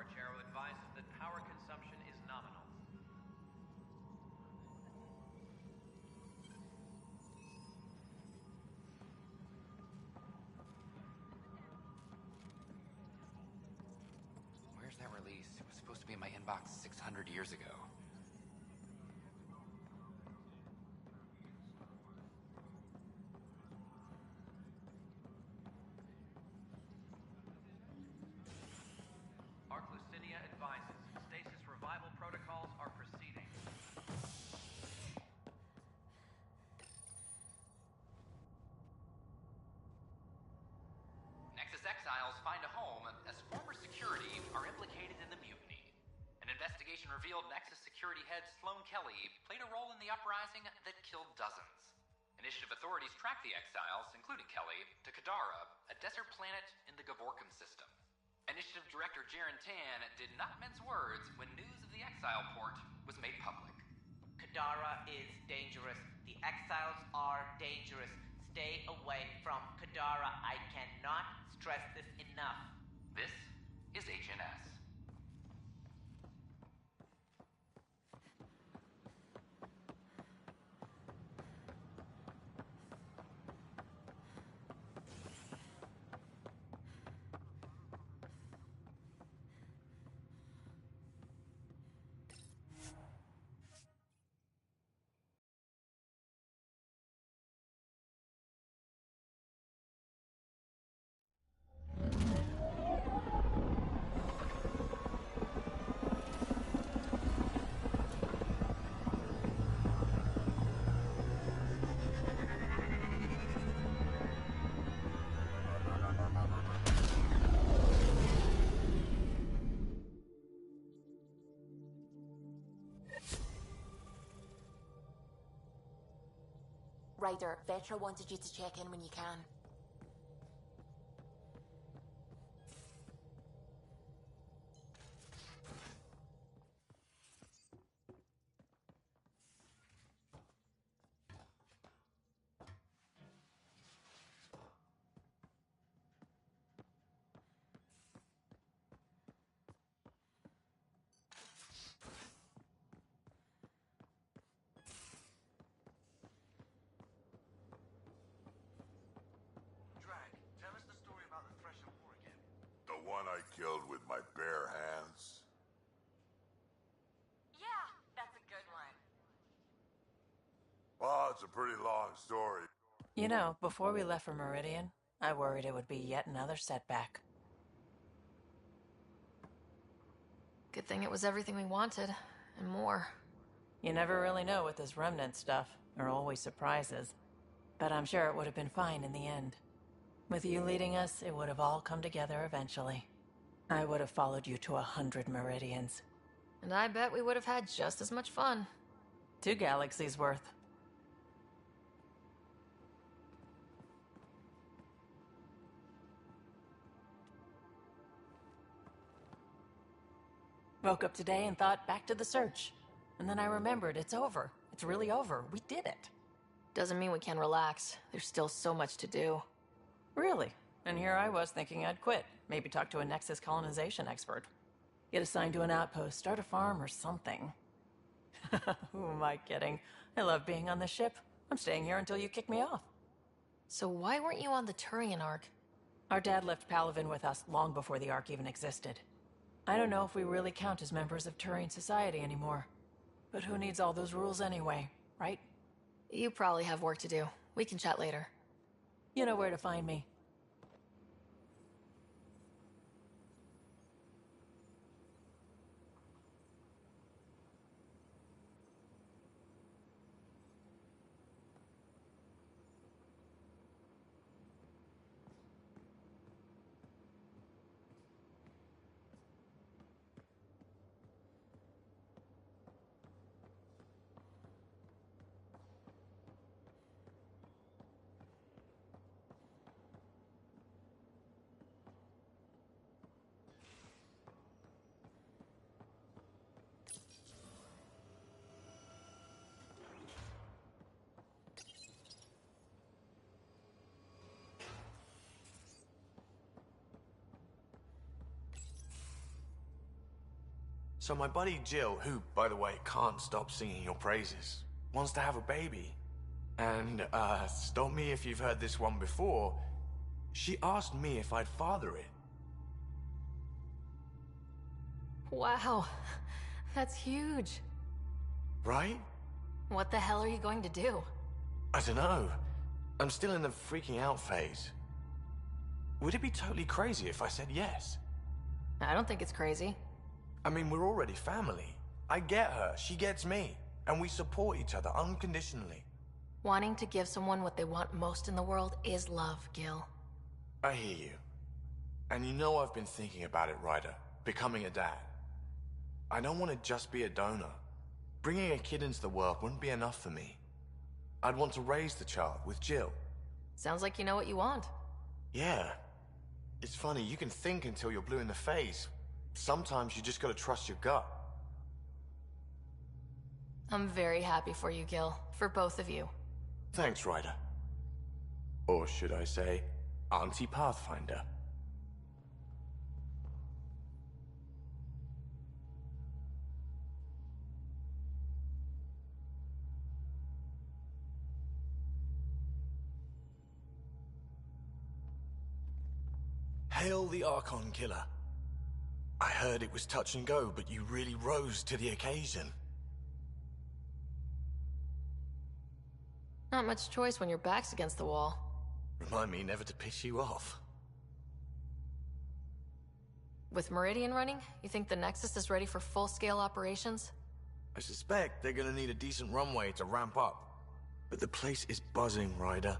Archero advises that power consumption is nominal. Where's that release? It was supposed to be in my inbox 600 years ago. Arclucinia advises stasis revival protocols are proceeding. Nexus exiles find a home as former security are implicated in the mutiny. An investigation revealed Nexus security head Sloan Kelly played a role in the uprising that killed dozens. Initiative authorities tracked the exiles, including Kelly, to Kadara, a desert planet in the Gavorkum system. Initiative Director Jaren Tan did not mince words when news of the exile port was made public. Kadara is dangerous. The exiles are dangerous. Stay away from Kadara. I cannot stress this enough. This is HNS. Ryder, Vetra wanted you to check in when you can. Tell us the story about the Thresher War again. The one I killed with my bare hands? Yeah, that's a good one. Well, it's a pretty long story. You know, before we left for Meridian, I worried it would be yet another setback. Good thing it was everything we wanted, and more. You never really know with this remnant stuff. There are always surprises. But I'm sure it would have been fine in the end. With you leading us, it would have all come together eventually. I would have followed you to 100 meridians. And I bet we would have had just as much fun. 2 galaxies worth. Woke up today and thought, back to the search. And then I remembered, it's over. It's really over. We did it. Doesn't mean we can relax. There's still so much to do. Really? And here I was thinking I'd quit. Maybe talk to a Nexus colonization expert. Get assigned to an outpost, start a farm or something. Who am I kidding? I love being on the ship. I'm staying here until you kick me off. So why weren't you on the Turian Ark? Our dad left Palaven with us long before the Ark even existed. I don't know if we really count as members of Turian society anymore. But who needs all those rules anyway, right? You probably have work to do. We can chat later. You know where to find me. So my buddy Jill, who, by the way, can't stop singing your praises, wants to have a baby. And, stop me if you've heard this one before, she asked me if I'd father it. Wow. That's huge. Right? What the hell are you going to do? I don't know. I'm still in the freaking out phase. Would it be totally crazy if I said yes? I don't think it's crazy. I mean, we're already family. I get her, she gets me, and we support each other unconditionally. Wanting to give someone what they want most in the world is love, Gil. I hear you. And you know I've been thinking about it, Ryder. Becoming a dad. I don't want to just be a donor. Bringing a kid into the world wouldn't be enough for me. I'd want to raise the child with Jill. Sounds like you know what you want. Yeah. It's funny, you can think until you're blue in the face. Sometimes you just gotta trust your gut. I'm very happy for you, Gil. For both of you. Thanks, Ryder. Or should I say, Auntie Pathfinder. Hail the Archon Killer. I heard it was touch and go, but you really rose to the occasion. Not much choice when your back's against the wall. Remind me never to piss you off. With Meridian running, you think the Nexus is ready for full-scale operations? I suspect they're gonna need a decent runway to ramp up. But the place is buzzing, Ryder.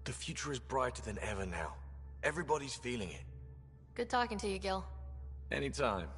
The future is brighter than ever now. Everybody's feeling it. Good talking to you, Gil. Anytime.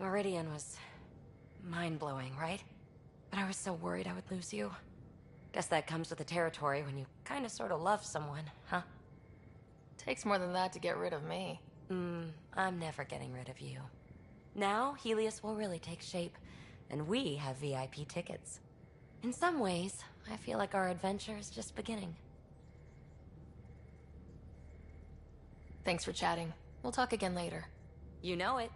Meridian was mind-blowing, right? But I was so worried I would lose you. Guess that comes with the territory when you kinda sorta love someone, huh? Takes more than that to get rid of me. I'm never getting rid of you. Now, Helios will really take shape, and we have VIP tickets. In some ways, I feel like our adventure is just beginning. Thanks for chatting. We'll talk again later. You know it.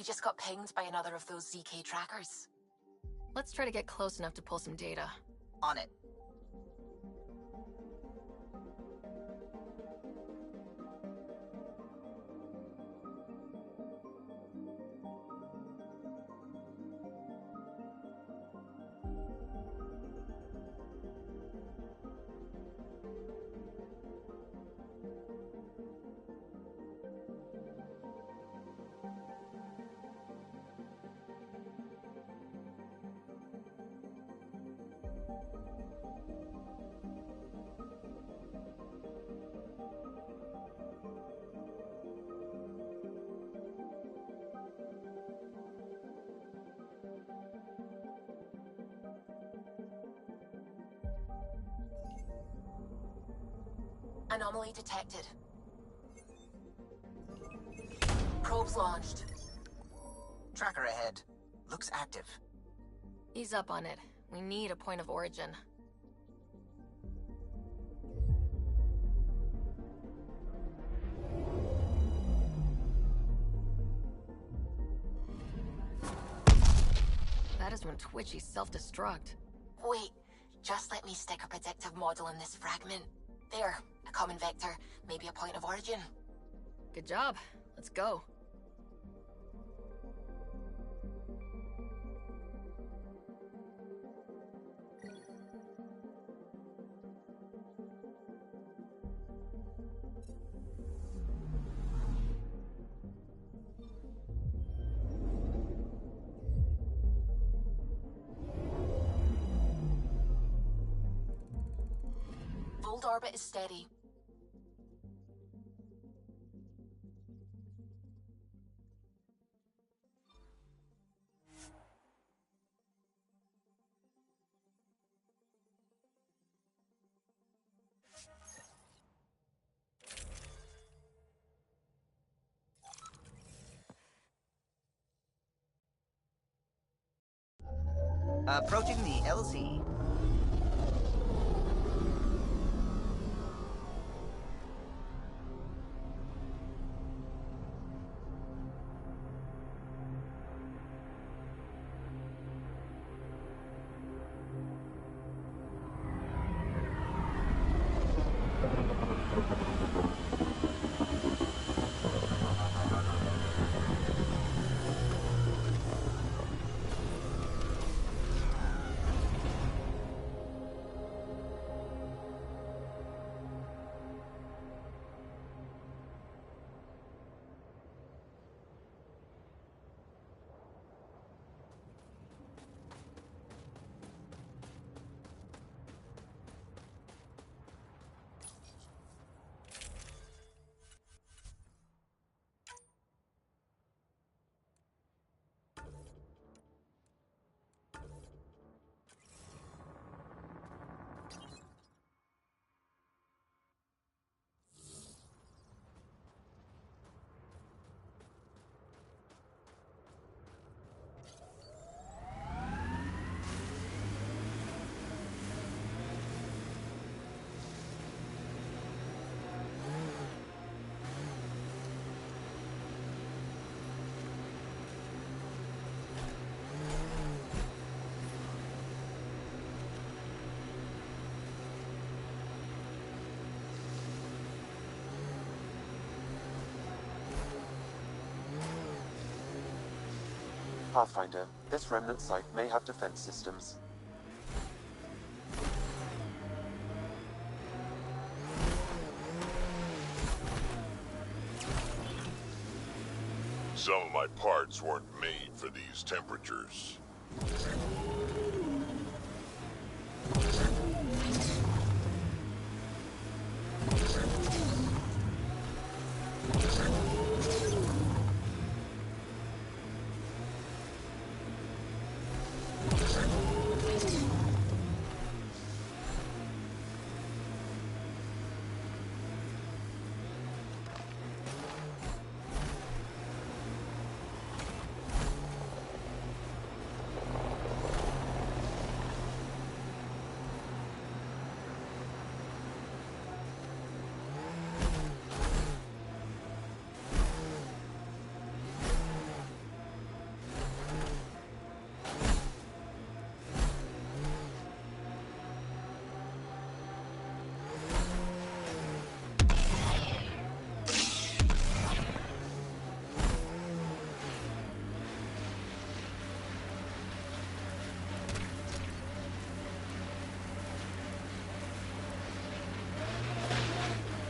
just got pinged by another of those ZK trackers. Let's try to get close enough to pull some data. On it. Anomaly detected. Probes launched. Tracker ahead. Looks active. Ease up on it. We need a point of origin. That is when Twitchy self-destruct. Wait, just let me stick a predictive model in this fragment. There, a common vector, maybe a point of origin. Good job. Let's go. Old orbit is steady. Approaching the LZ. Pathfinder, this remnant site may have defense systems. Some of my parts weren't made for these temperatures.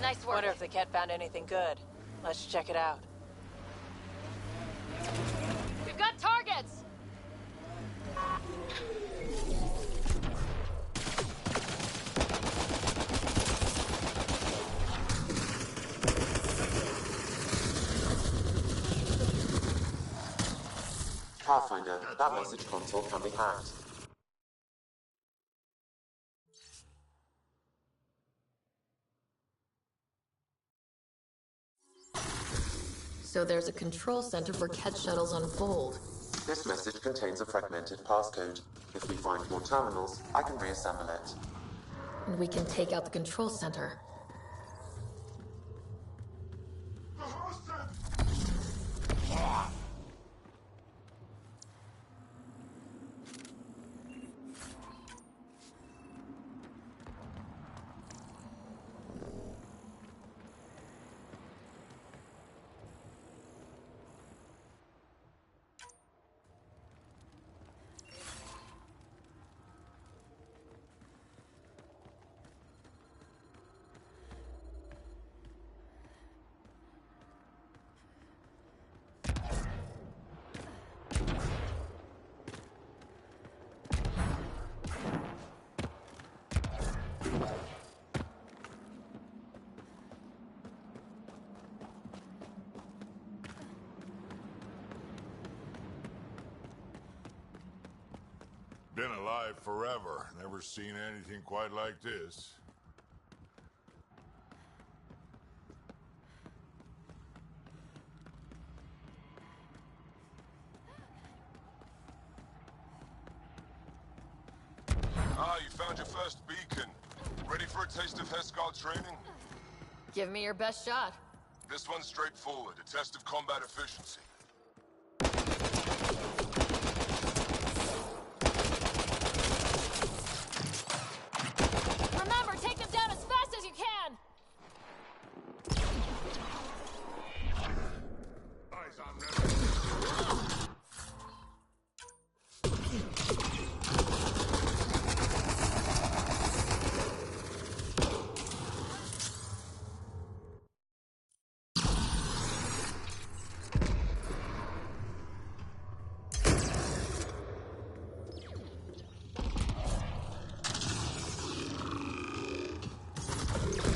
Nice work. Wonder if the cat found anything good. Let's check it out. We've got targets! Pathfinder, that message console can be hacked. So there's a control center for Ket shuttles on Fold. This message contains a fragmented passcode. If we find more terminals, I can reassemble it. And we can take out the control center. Been alive forever. Never seen anything quite like this. Ah, you found your first beacon. Ready for a taste of Hescal training? Give me your best shot. This one's straightforward, a test of combat efficiency. Remember, take them down as fast as you can! Eyes on them.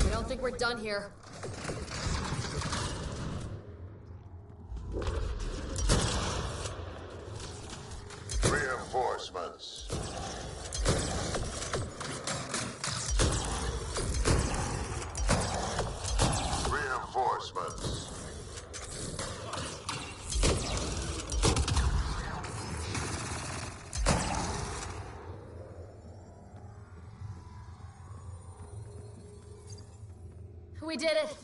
I don't think we're done here. Reinforcements. Reinforcements. We did it!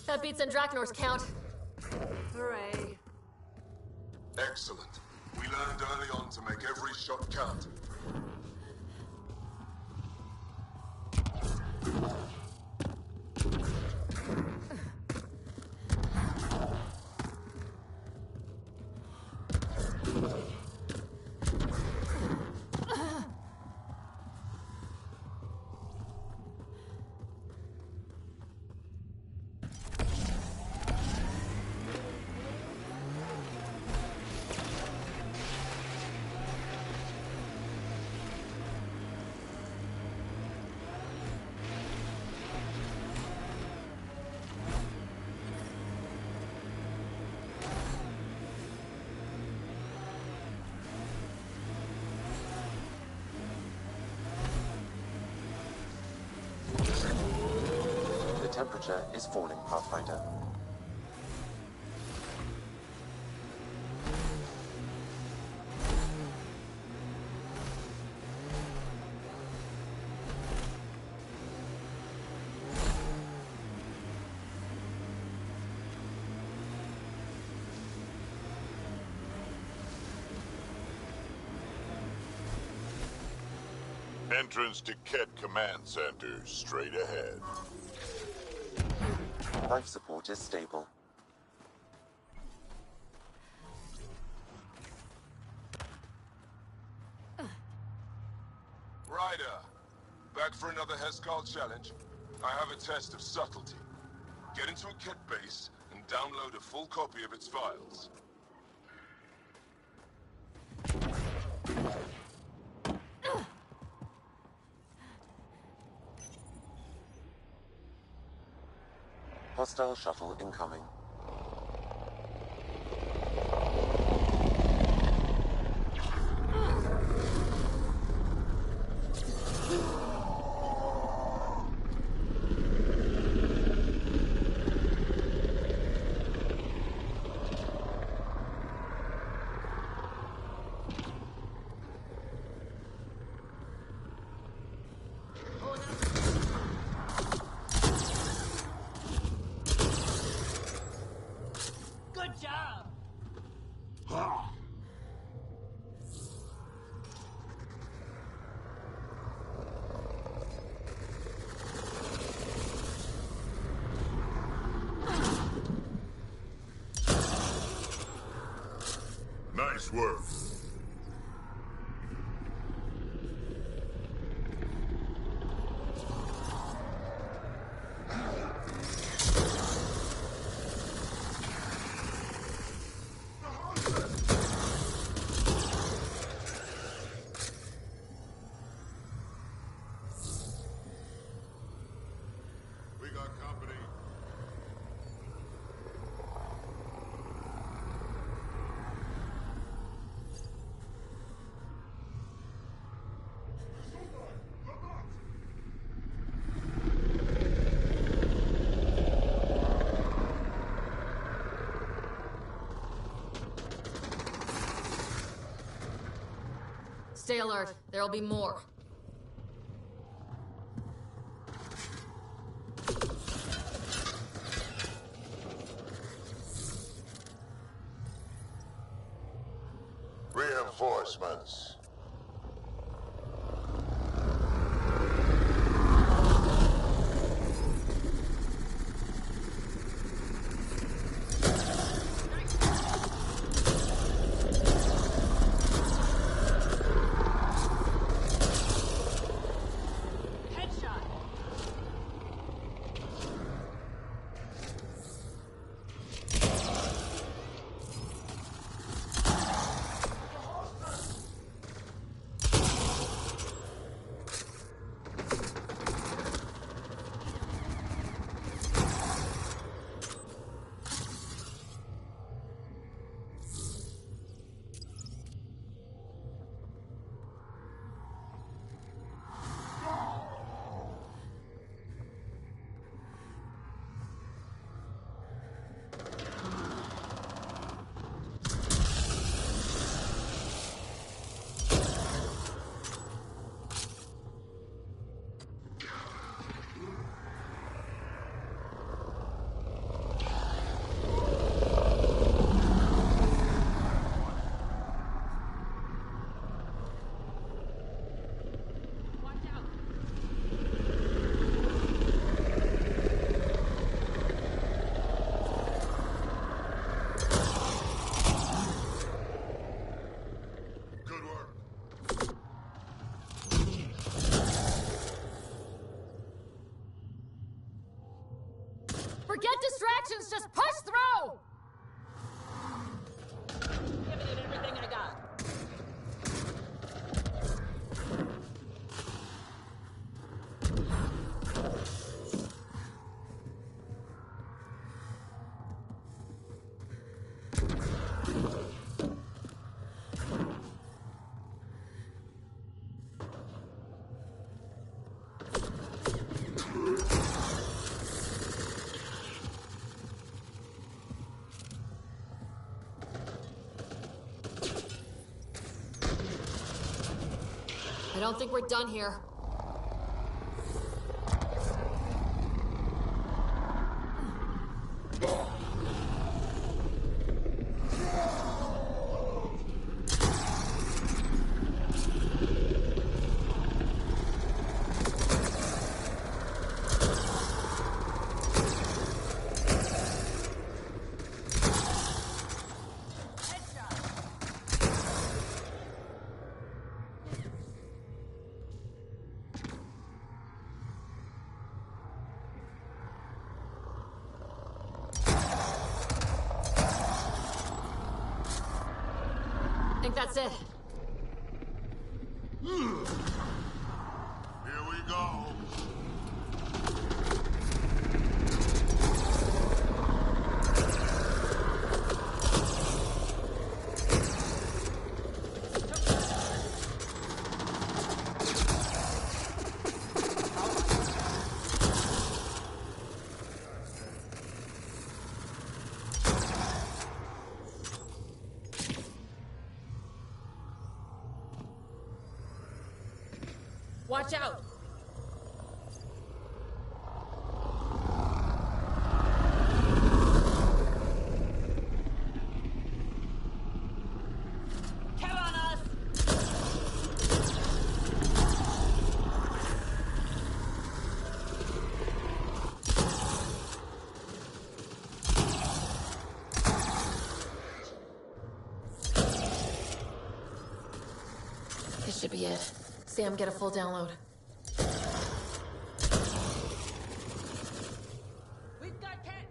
That beats Andrachnor's count. Hooray. Excellent. We learned early on to make every shot count. The temperature is falling, Pathfinder. Entrance to Ket Command Center, straight ahead. Life support is stable. Ryder, back for another Hescal challenge? I have a test of subtlety. Get into a kit base and download a full copy of its files. Hostile shuttle incoming. Good job! Nice work. We got company. Stay alert. There'll be more. Reinforcements. Headshot! Good work. Forget distractions, just push through! Giving it everything I got. I don't think we're done here. Think that's it. Here we go. Watch out! Count on us! This should be it. Sam, get a full download. We've got Kent!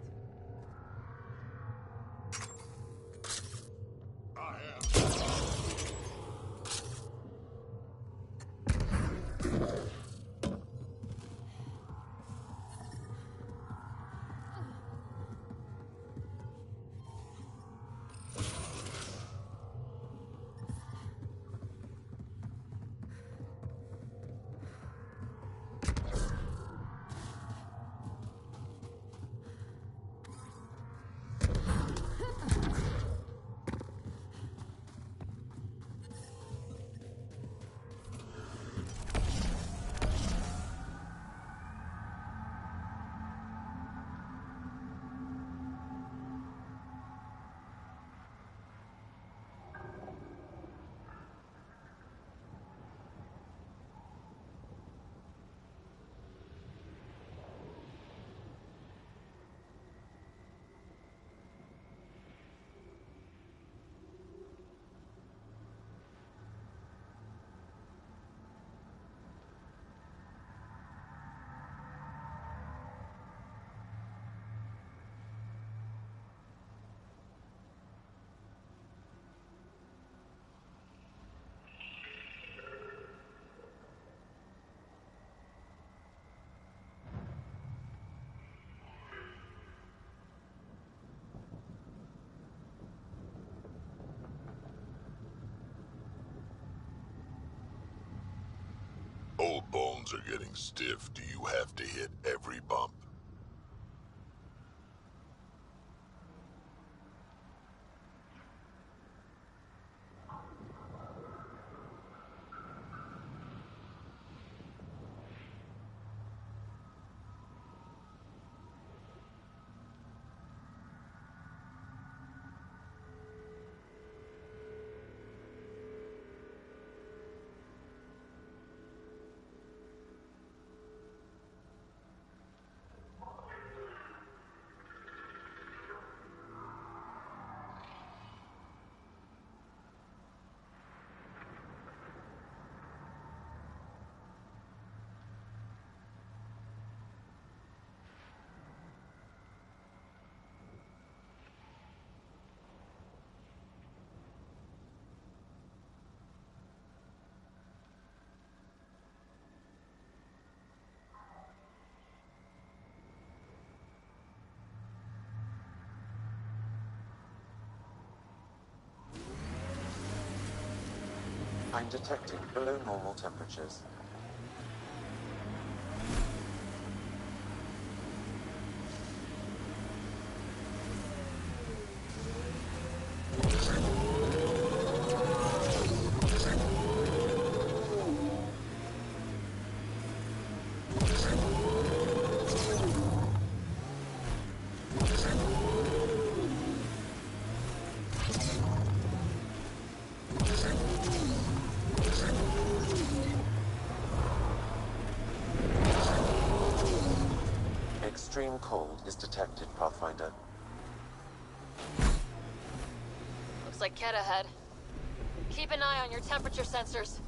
Old bones are getting stiff. Do you have to hit every bump? I'm detecting below normal temperatures. Extreme cold is detected, Pathfinder. Looks like Ket ahead. Keep an eye on your temperature sensors.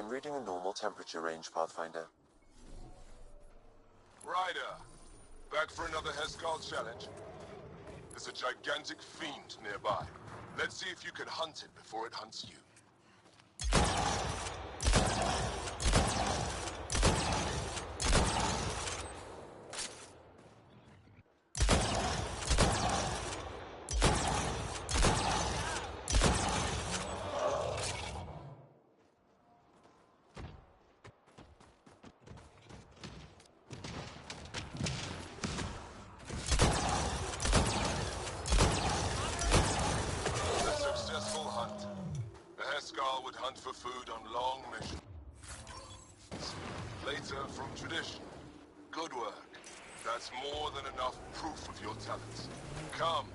I'm reading a normal temperature range, Pathfinder. Ryder, back for another Heskal challenge? There's a gigantic fiend nearby. Let's see if you can hunt it before it hunts you. For food on long missions. Later, from tradition. Good work. That's more than enough proof of your talents. Come,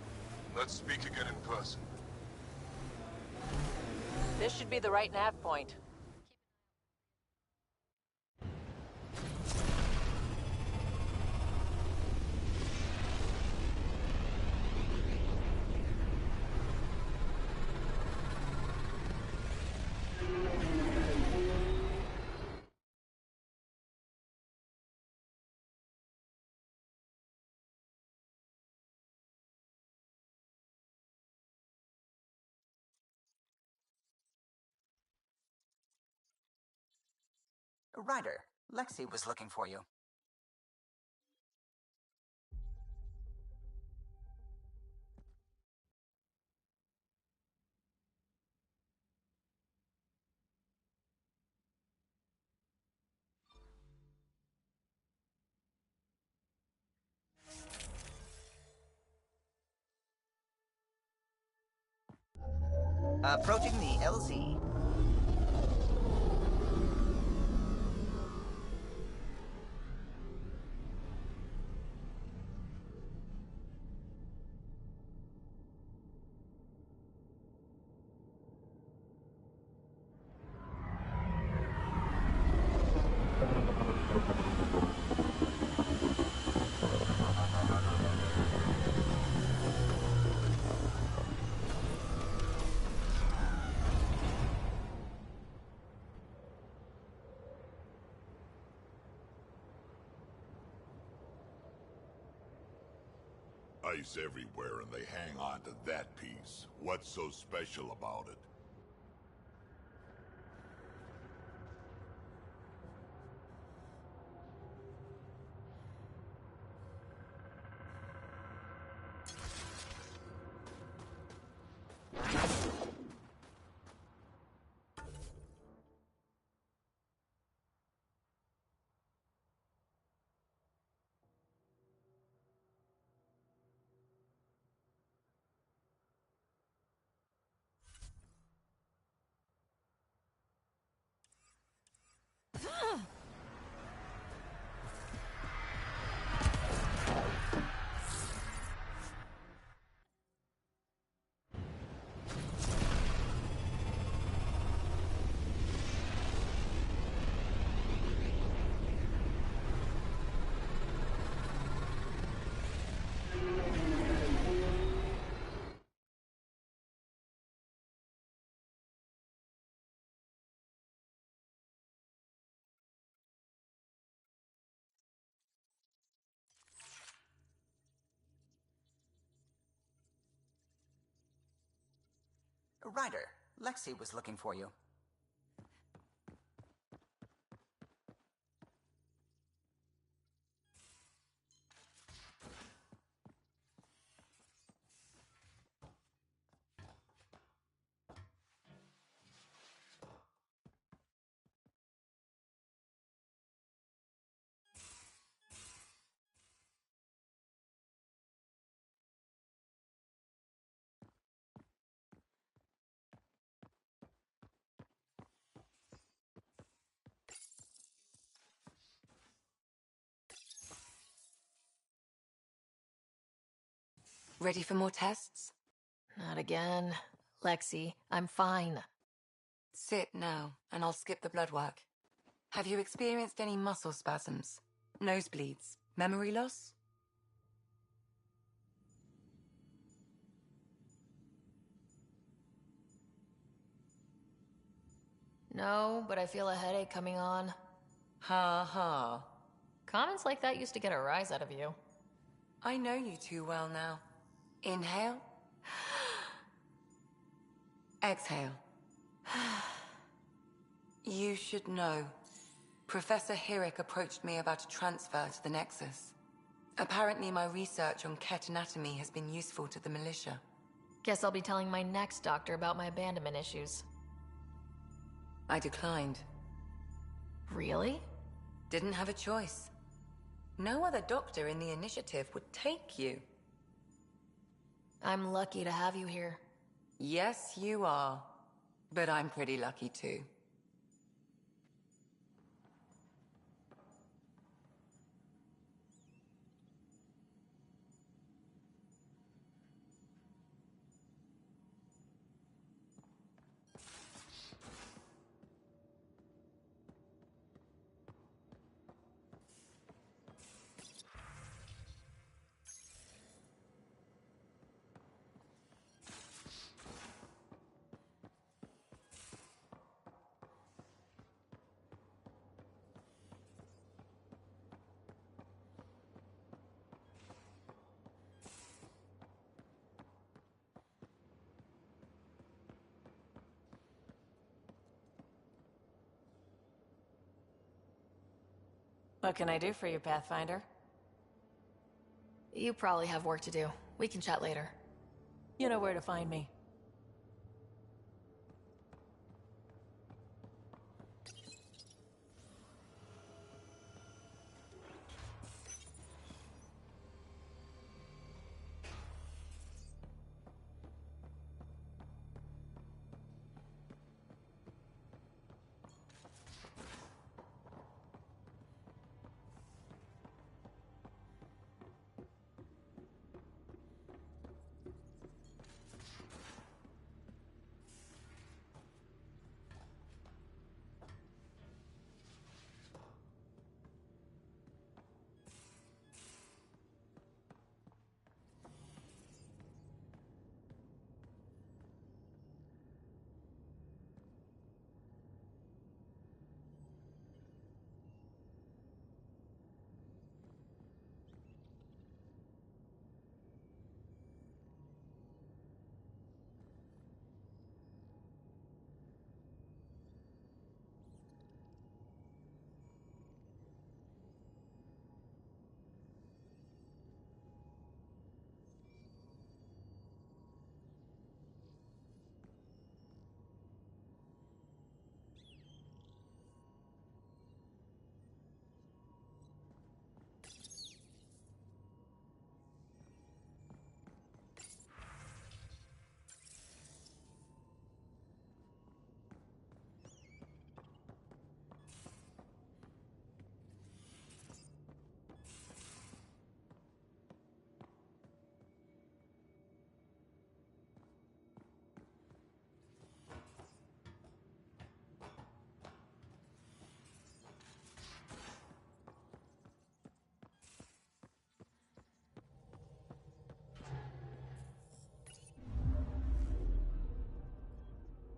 let's speak again in person. This should be the right nav point. Ryder, Lexi was looking for you. Approaching the LZ. Ice everywhere and they hang on to that piece. What's so special about it? Ryder, Lexi was looking for you. Ready for more tests? Not again. Lexi, I'm fine. Sit now, and I'll skip the blood work. Have you experienced any muscle spasms? Nosebleeds? Memory loss? No, but I feel a headache coming on. Ha ha. Comments like that used to get a rise out of you. I know you too well now. Inhale. Exhale. You should know. Professor Hirek approached me about a transfer to the Nexus. Apparently my research on Ket anatomy has been useful to the militia. Guess I'll be telling my next doctor about my abandonment issues. I declined. Really? Didn't have a choice. No other doctor in the initiative would take you. I'm lucky to have you here. Yes, you are. But I'm pretty lucky too. What can I do for you, Pathfinder? You probably have work to do. We can chat later. You know where to find me.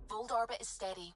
Fold orbit is steady.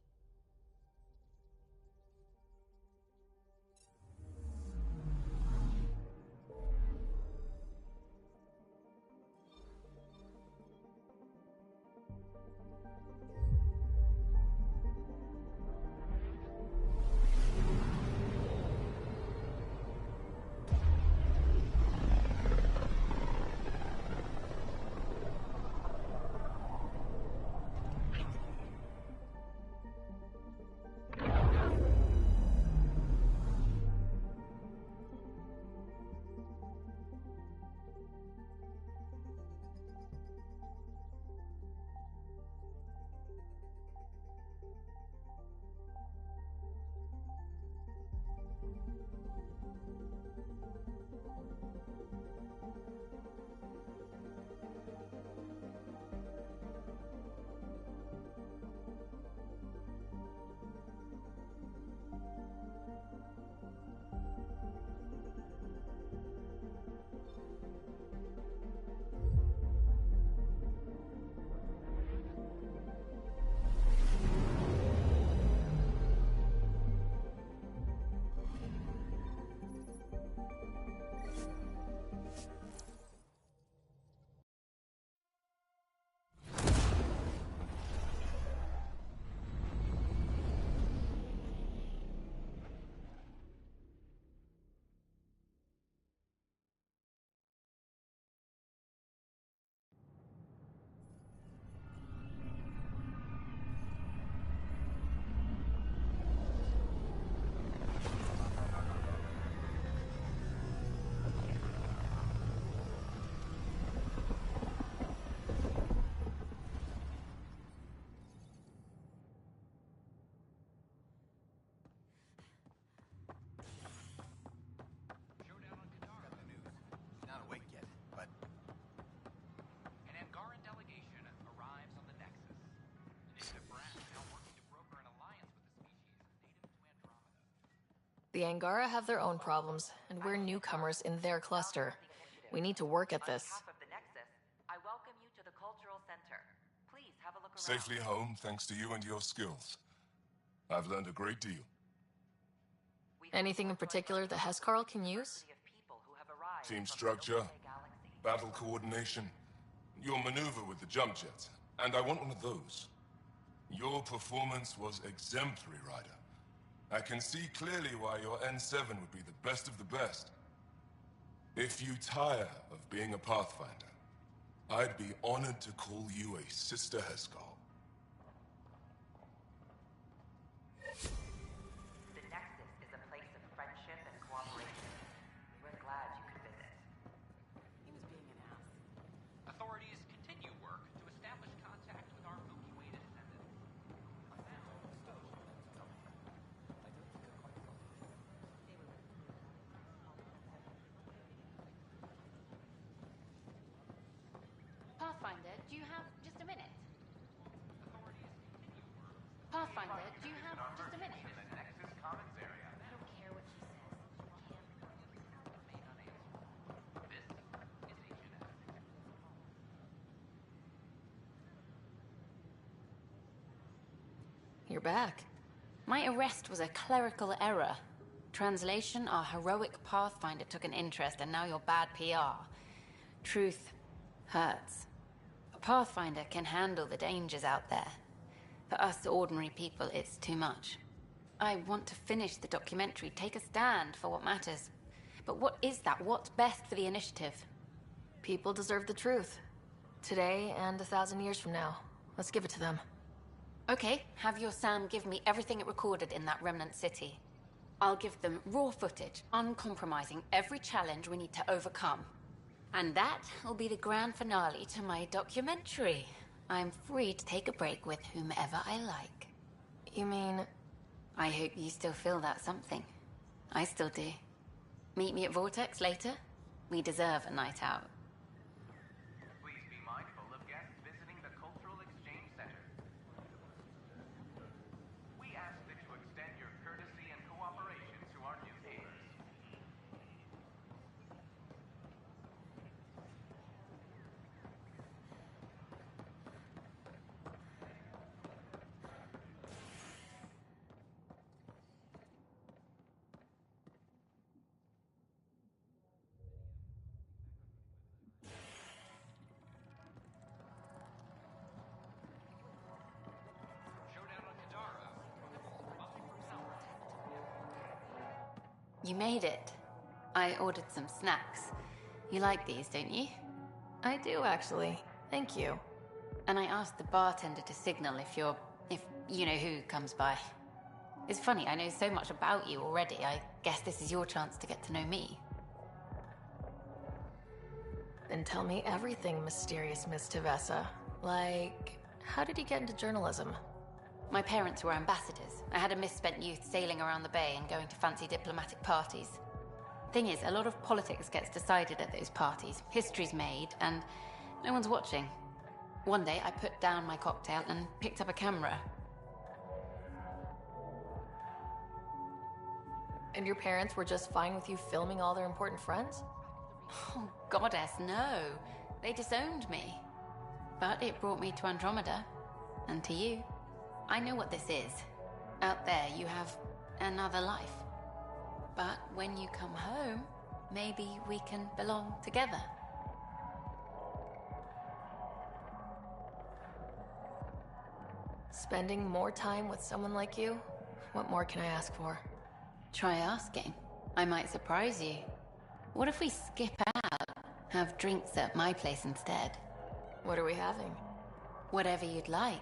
The Angara have their own problems, and we're newcomers in their cluster. We need to work at this. On behalf of the Nexus, I welcome you to the Cultural Center. Please have a look around. Safely home thanks to you and your skills. I've learned a great deal. Anything in particular the Hescarl can use? Team structure, battle coordination, your maneuver with the jump jets, and I want one of those. Your performance was exemplary, Ryder. I can see clearly why your N7 would be the best of the best. If you tire of being a Pathfinder, I'd be honored to call you a Sister Hescarl. The Nexus is a place of friendship and cooperation. We're glad you could visit. He was being an ass. Authorities continue work to establish contact with our Milky Way descendants. Pathfinder, do you have just a minute? Pathfinder, do you have just a minute? The Nexus Commons area. I don't care what she says. You're back. My arrest was a clerical error. Translation, our heroic Pathfinder took an interest, and now you're bad PR. Truth hurts. A Pathfinder can handle the dangers out there. For us ordinary people, it's too much. I want to finish the documentary, take a stand for what matters. But what is that? What's best for the initiative? People deserve the truth. Today and 1,000 years from now. Let's give it to them. Okay, have your Sam give me everything it recorded in that remnant city. I'll give them raw footage, uncompromising every challenge we need to overcome. And that will be the grand finale to my documentary. I'm free to take a break with whomever I like. You mean... I hope you still feel that something. I still do. Meet me at Vortex later. We deserve a night out. Please be mindful of guests visiting the Cultural Exchange Center. We ask that you extend your courtesy and cooperation to our new neighbors. You made it. I ordered some snacks. You like these, don't you? I do, actually. Thank you. And I asked the bartender to signal if you know who comes by. It's funny, I know so much about you already. I guess this is your chance to get to know me. Then tell me everything, mysterious Miss Tevessa. Like, how did you get into journalism? My parents were ambassadors. I had a misspent youth sailing around the bay and going to fancy diplomatic parties. Thing is, a lot of politics gets decided at those parties. History's made, and no one's watching. One day, I put down my cocktail and picked up a camera. And your parents were just fine with you filming all their important friends? Oh, goddess, no. They disowned me. But it brought me to Andromeda. And to you. I know what this is. Out there, you have another life. But when you come home, maybe we can belong together. Spending more time with someone like you? What more can I ask for? Try asking. I might surprise you. What if we skip out, have drinks at my place instead? What are we having? Whatever you'd like.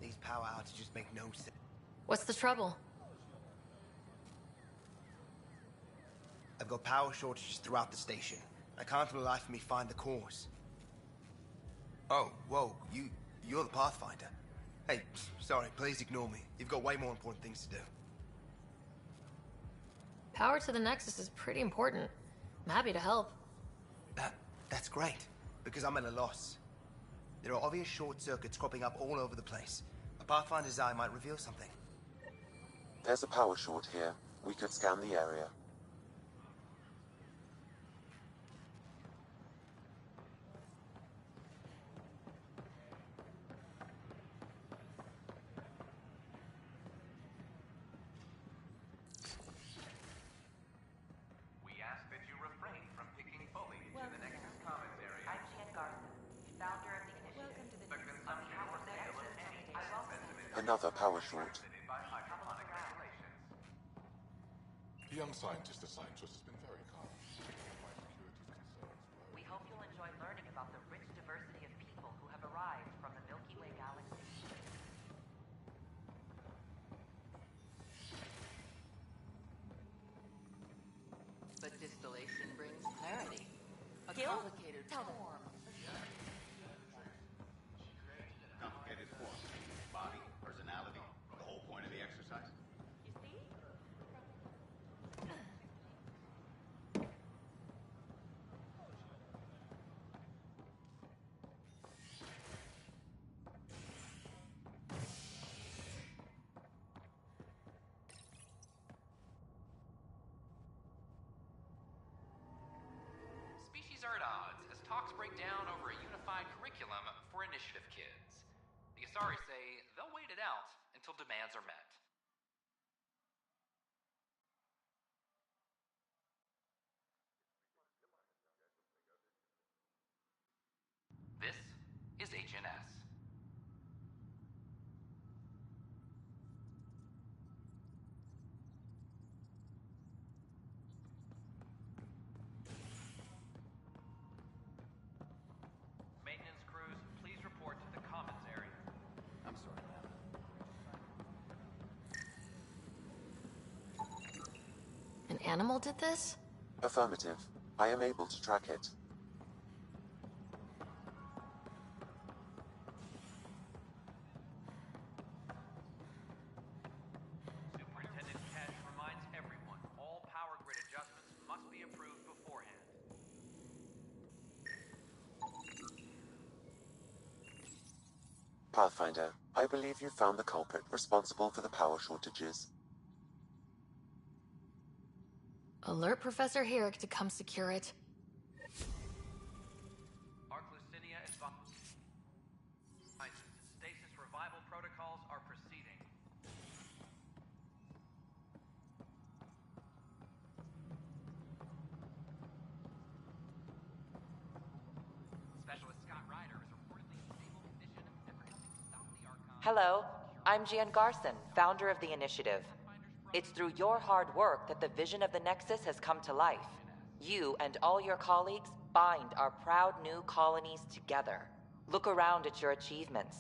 These power outages make no sense. What's the trouble? I've got power shortages throughout the station. I can't for the life of me find the cause. Oh, whoa, you're the Pathfinder. Hey, sorry, please ignore me. You've got way more important things to do. Power to the Nexus is pretty important. I'm happy to help. That's great, because I'm at a loss. There are obvious short circuits cropping up all over the place. A Pathfinder's eye might reveal something. There's a power short here. We could scan the area. We ask that you refrain from picking foliage in the Nexus Commons area. I'm Jan Garson, founder of the initiative. The consumption or sale of any specimen Another power short. by hydroponic regulations. The young scientist assigned to us has been very kind. My security concerns We hope you'll enjoy learning about the rich diversity of people who have arrived from the Milky Way galaxy. But distillation brings clarity. A Gil? complicated Tell them. form. Complicated form. Body, personality, the whole point of the exercise. Species are at odds as talks break down over a unified curriculum for initiative kids. The Asari say they'll wait it out until demands are met. This is HNS. Maintenance crews, please report to the Commons area. I'm sorry, ma'am. An animal did this? Affirmative. I am able to track it. Superintendent Cash reminds everyone, all power grid adjustments must be approved beforehand. Pathfinder, I believe you found the culprit responsible for the power shortages. Alert Professor Herrick to come secure it. Arclucinia advised. Stasis revival protocols are proceeding. Specialist Scott Ryder is reportedly in stable condition after helping stop the Archon. Hello, I'm Gian Garson, founder of the initiative. It's through your hard work that the vision of the Nexus has come to life. You and all your colleagues bind our proud new colonies together. Look around at your achievements.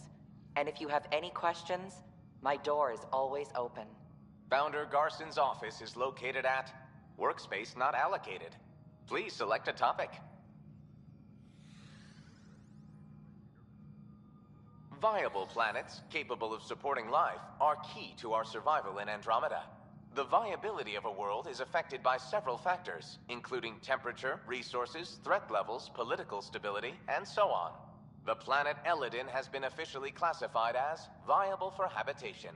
And if you have any questions, my door is always open. Founder Garson's office is located at Workspace Not Allocated. Please select a topic. Viable planets capable of supporting life are key to our survival in Andromeda. The viability of a world is affected by several factors, including temperature, resources, threat levels, political stability, and so on. The planet Elidin has been officially classified as viable for habitation.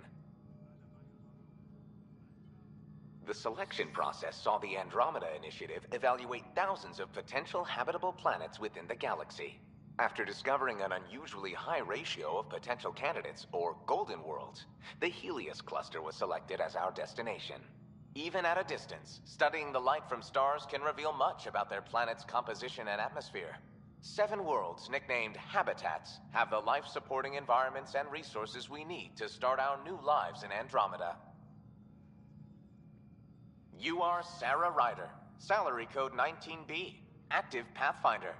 The selection process saw the Andromeda Initiative evaluate thousands of potential habitable planets within the galaxy. After discovering an unusually high ratio of potential candidates, or golden worlds, the Helios cluster was selected as our destination. Even at a distance, studying the light from stars can reveal much about their planet's composition and atmosphere. 7 worlds, nicknamed habitats, have the life-supporting environments and resources we need to start our new lives in Andromeda. You are Sarah Ryder, salary code 19B, active Pathfinder.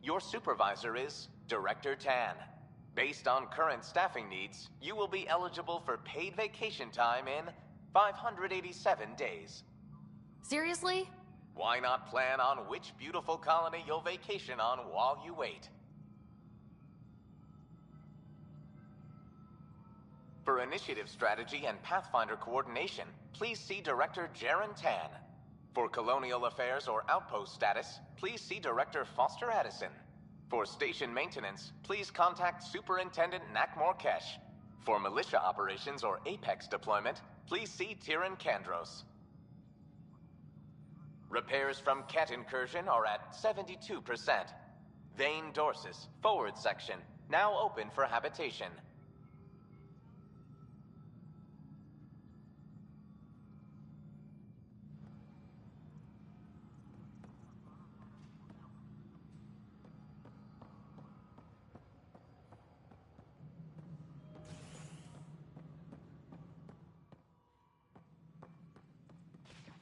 Your supervisor is Director Tan. Based on current staffing needs, you will be eligible for paid vacation time in 587 days. Seriously? Why not plan on which beautiful colony you'll vacation on while you wait? For initiative strategy and Pathfinder coordination, please see Director Jaren Tan. For colonial affairs or outpost status, please see Director Foster Addison. For station maintenance, please contact Superintendent Nakmor Kesh. For militia operations or Apex deployment, please see Tyran Kandros. Repairs from Ket incursion are at 72%. Vane Dorsus, forward section, now open for habitation.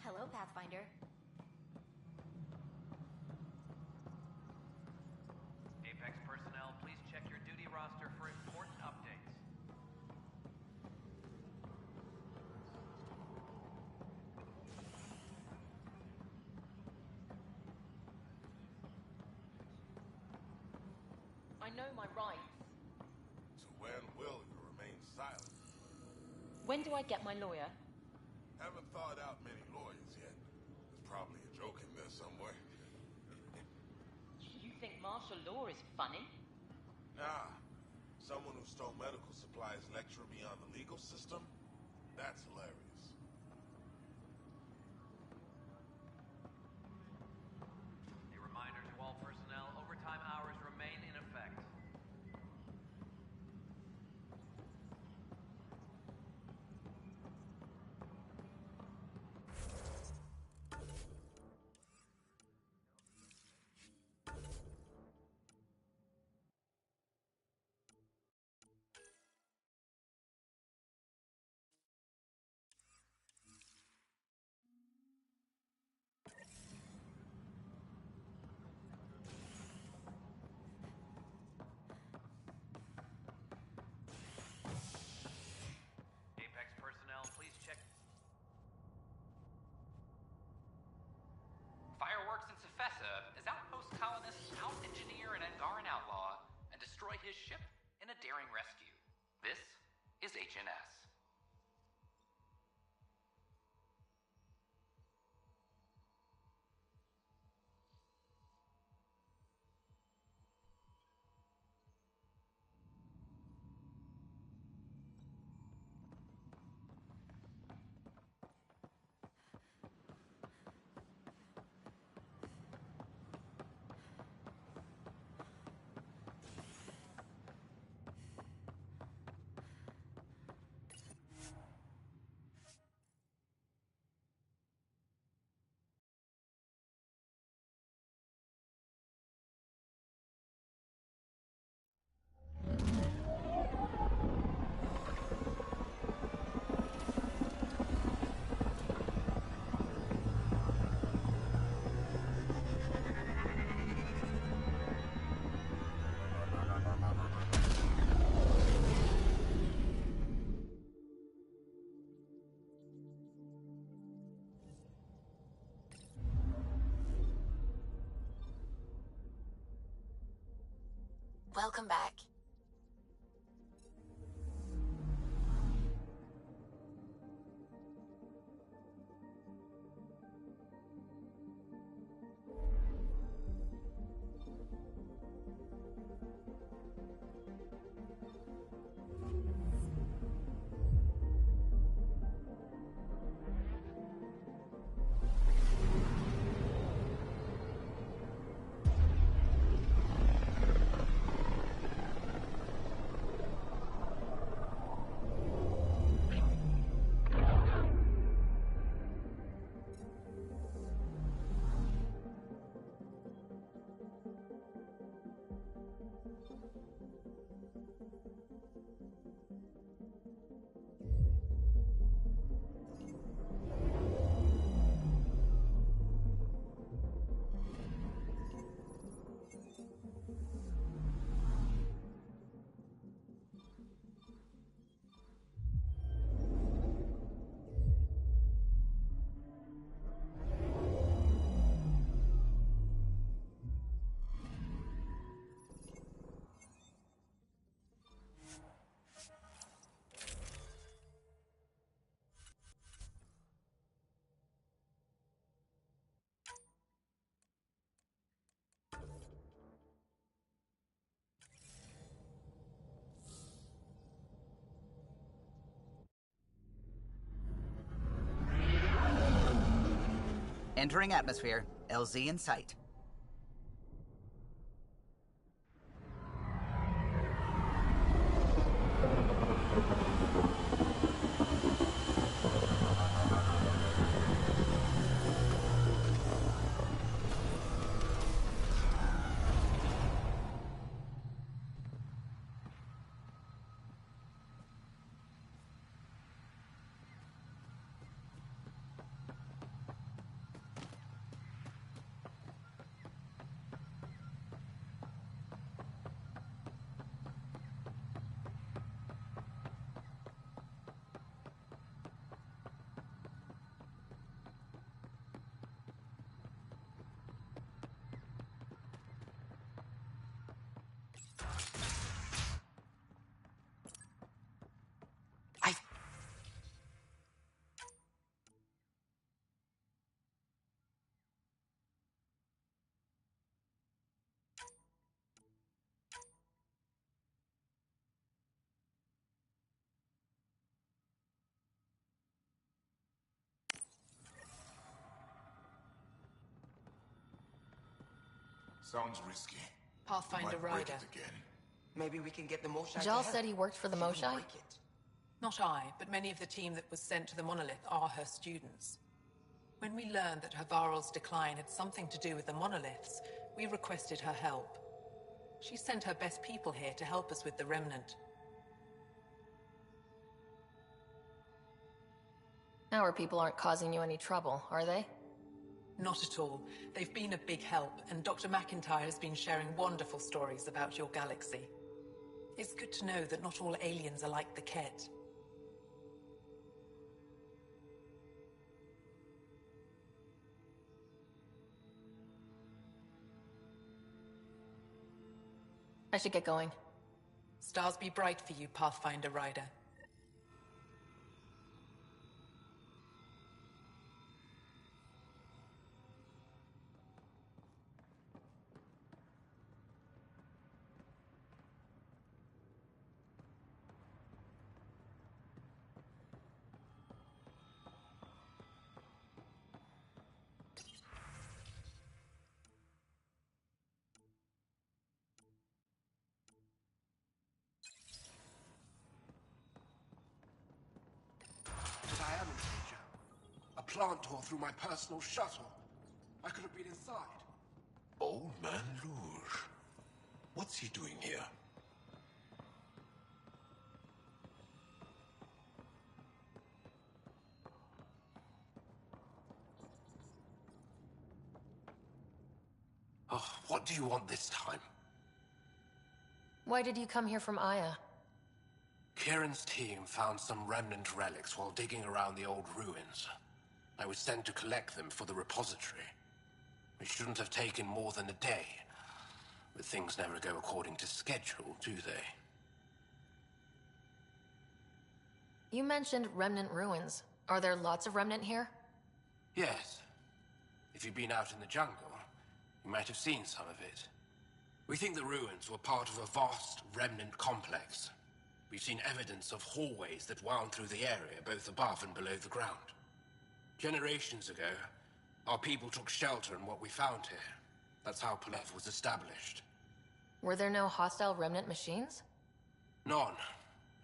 Hello, Pathfinder. Apex personnel, please check your duty roster for important updates. I know my rights. So when will you remain silent? When do I get my lawyer? Haven't thought out many lawyers yet. There's probably a joke in there somewhere. You think martial law is funny? Nah. Someone who stole medical supplies lecturing me on the legal system? That's hilarious. A reminder to all personnel, overtime hours remain in effect. Apex personnel, please check. Fireworks in Cephessa as outpost colonists out-engineer an Angaran outlaw and destroy his ship in a daring rescue. This is HNS. Welcome back. Entering atmosphere. LZ in sight. Sounds risky. Pathfinder Might break Rider. it again. Maybe we can get the Moshai Jal said he worked for the Moshai? Not I, but many of the team that was sent to the monolith are her students. When we learned that Havarl's decline had something to do with the monoliths, we requested her help. She sent her best people here to help us with the remnant. Our people aren't causing you any trouble, are they? Not at all. They've been a big help, and Dr. McIntyre has been sharing wonderful stories about your galaxy. It's good to know that not all aliens are like the Ket. I should get going. Stars be bright for you, Pathfinder Rider. But I am in danger. A plant tore through my personal shuttle. I could have been inside. Old Man Luge. What's he doing here? Oh, what do you want this time? Why did you come here from Aya? Kieran's team found some remnant relics while digging around the old ruins. I was sent to collect them for the repository. It shouldn't have taken more than a day. But things never go according to schedule, do they? You mentioned remnant ruins. Are there lots of remnant here? Yes. If you've been out in the jungle, you might have seen some of it. We think the ruins were part of a vast remnant complex. We've seen evidence of hallways that wound through the area, both above and below the ground. Generations ago, our people took shelter in what we found here. That's how Palev was established. Were there no hostile remnant machines? None,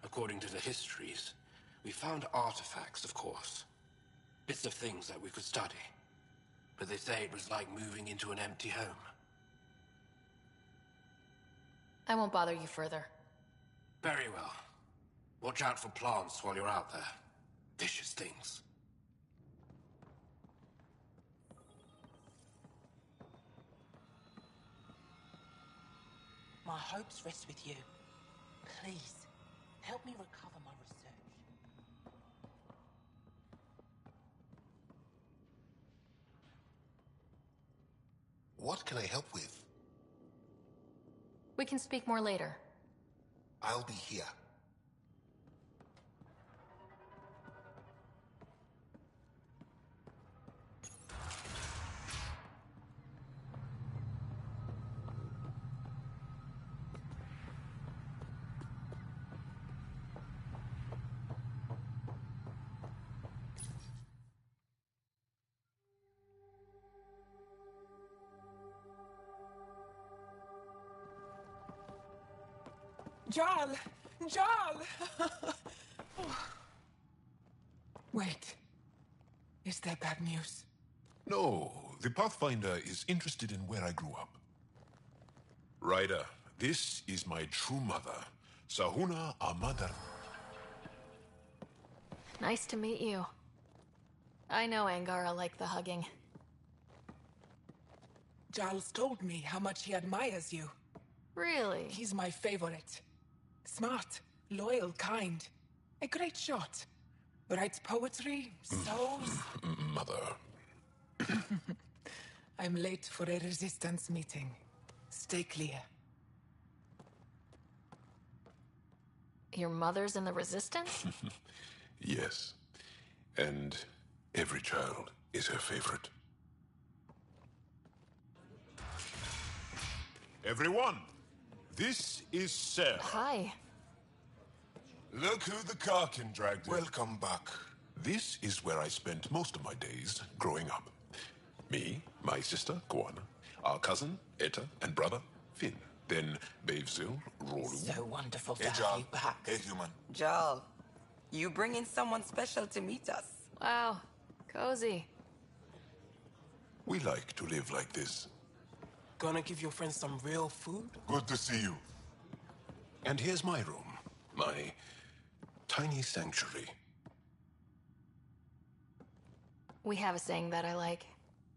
according to the histories. We found artifacts, of course. Bits of things that we could study. But they say it was like moving into an empty home. I won't bother you further. Very well. Watch out for plants while you're out there. Vicious things. My hopes rest with you. Please, help me recover my research. What can I help with? We can speak more later. I'll be here. Jarl! Jarl! Wait. Is there bad news? No, the Pathfinder is interested in where I grew up. Ryder, this is my true mother, Sahuna Amadar. Nice to meet you. I know Angara liked the hugging. Giles told me how much he admires you. Really? He's my favorite. Smart, loyal, kind. A great shot. Writes poetry, sews. Mother. I'm late for a resistance meeting. Stay clear. Your mother's in the Resistance? Yes. And every child is her favorite. Everyone, this is Sarah. Hi. Look who the Karkin dragged in. Welcome back. This is where I spent most of my days growing up. Me, my sister, Koana, our cousin, Etta, and brother, Finn. Then Bavesville, Rolu. So wonderful to Hey, have Jarl. you back. Hey, human. Jarl, you bring in someone special to meet us. Wow, cozy. We like to live like this. Gonna give your friends some real food? Good to see you. And here's my room. My tiny sanctuary. We have a saying that I like.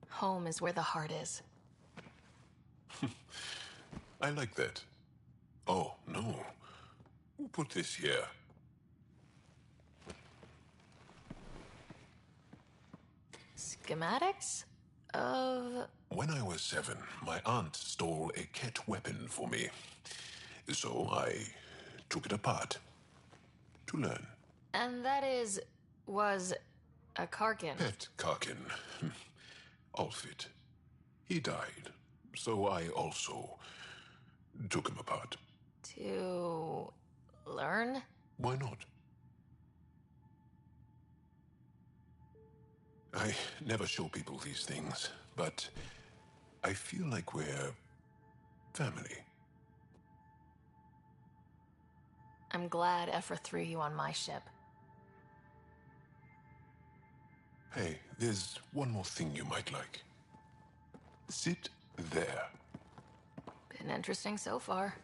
Home is where the heart is. I like that. Oh, no. Who put this here? Schematics? Of... When I was 7, my aunt stole a cat weapon for me. So I took it apart to learn. And that was a Karkin. Pet Karkin. Alfit. He died. So I also took him apart. To learn? Why not? I never show people these things, but I feel like we're family. I'm glad Ephra threw you on my ship. Hey, there's one more thing you might like. Sit there. Been interesting so far.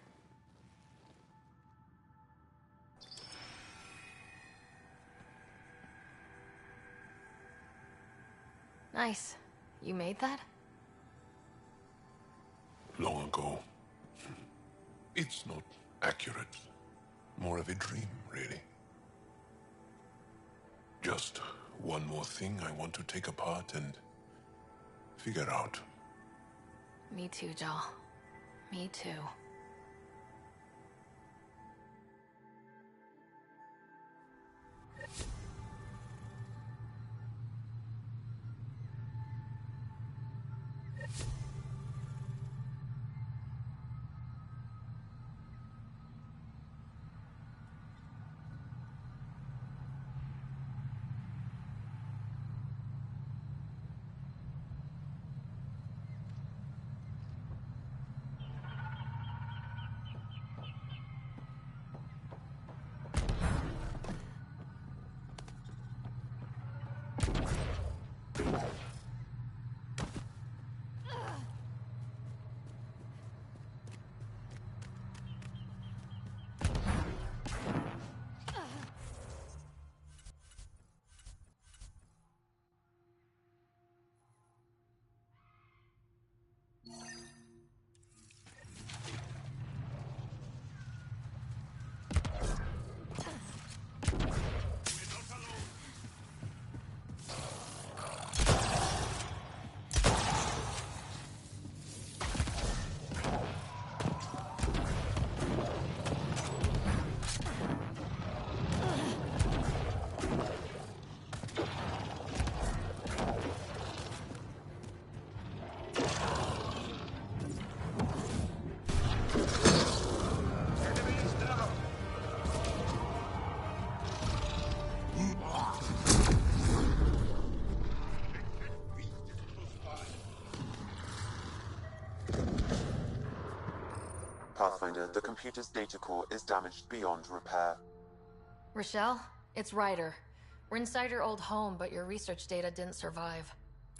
Nice. You made that? Long ago. It's not accurate. More of a dream, really. Just one more thing I want to take apart and figure out. Me too, Jal. Me too. Pathfinder, the computer's data core is damaged beyond repair. Rochelle, it's Ryder. We're inside your old home, but your research data didn't survive.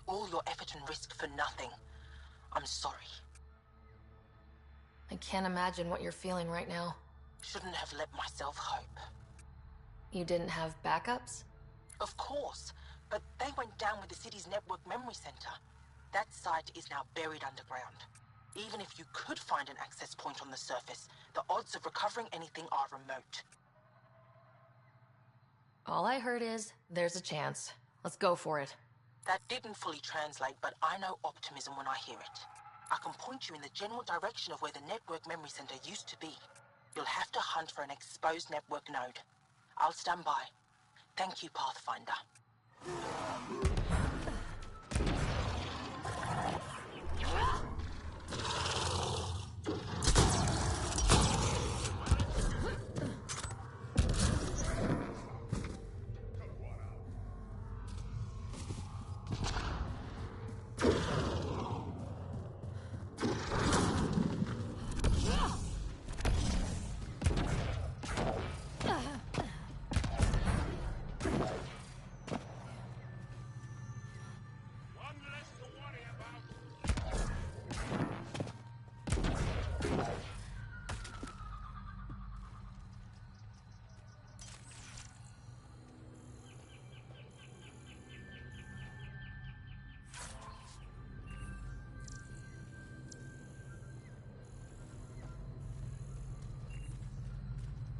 All your effort and risk for nothing. I'm sorry. I can't imagine what you're feeling right now. Shouldn't have let myself hope. You didn't have backups? Of course, but they went down with the city's network memory center. That site is now buried underground. Even if you could find an access point on the surface, the odds of recovering anything are remote. All I heard is, there's a chance. Let's go for it. That didn't fully translate, but I know optimism when I hear it. I can point you in the general direction of where the network memory center used to be. You'll have to hunt for an exposed network node. I'll stand by. Thank you, Pathfinder.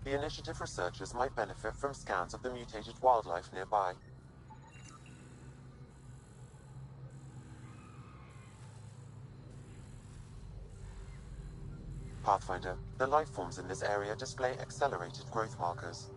The Initiative researchers might benefit from scans of the mutated wildlife nearby. Pathfinder, the life forms in this area display accelerated growth markers.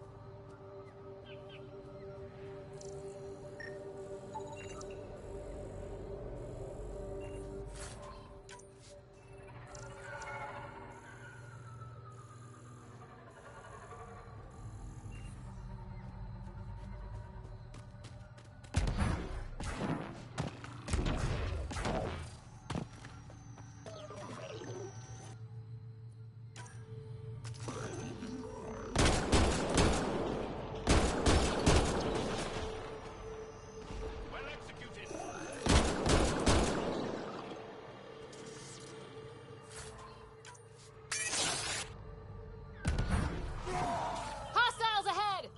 Hostiles ahead!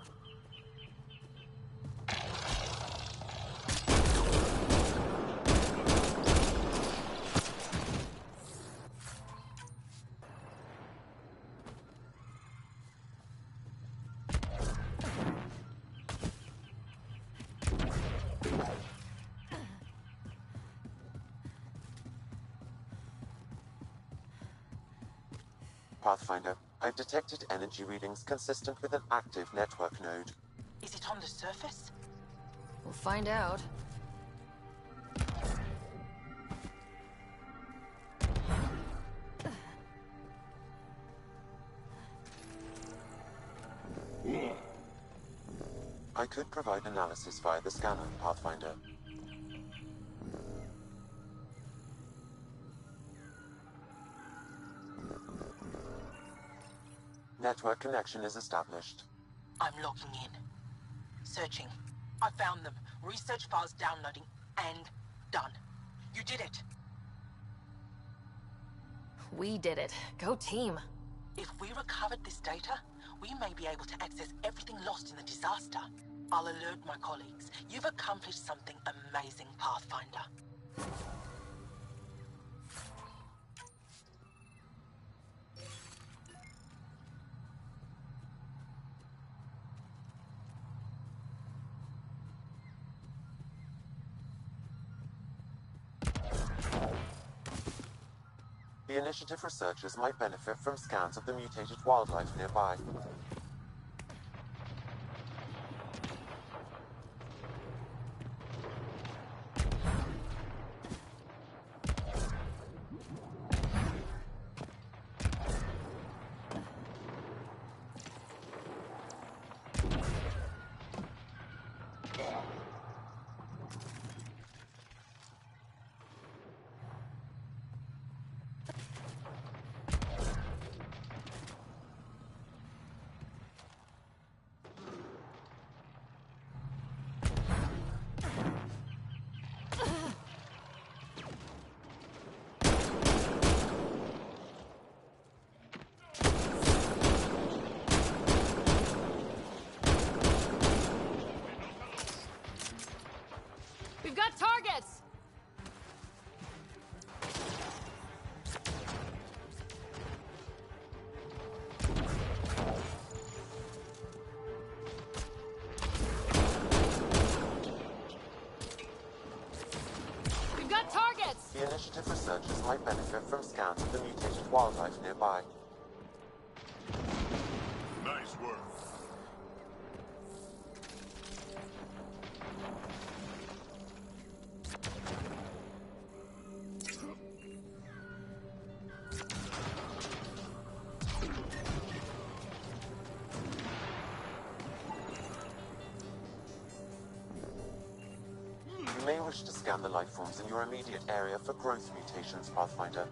Pathfinder, I've detected energy readings consistent with an active network node. Is it on the surface? We'll find out. I could provide analysis via the scanner, Pathfinder. Network connection is established. I'm logging in. Searching. I found them. Research files downloading and done. You did it. We did it. Go team. If we recovered this data, we may be able to access everything lost in the disaster. I'll alert my colleagues. You've accomplished something amazing, Pathfinder. The Initiative researchers might benefit from scans of the mutated wildlife nearby. initiative researchers might benefit from scans of the mutated wildlife nearby. Nice work. You may wish to scan the life forms in your immediate area for growth mutations, Pathfinder.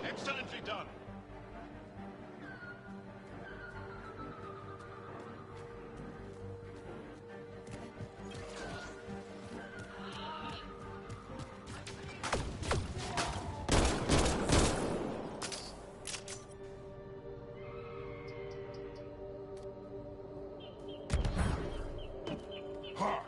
Excellently done. Ha!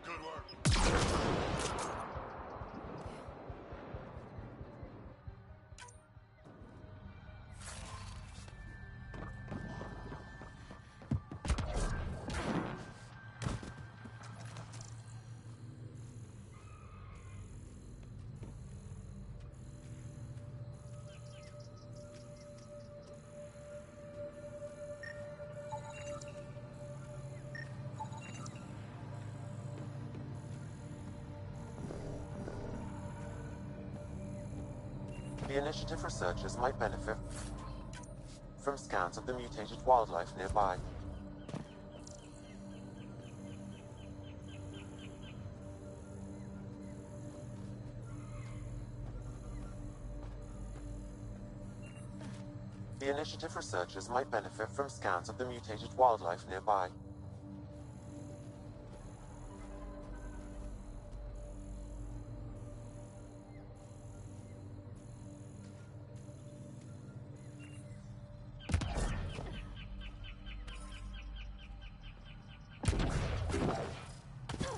Good work. The initiative researchers might benefit from scans of the mutated wildlife nearby. The initiative researchers might benefit from scans of the mutated wildlife nearby.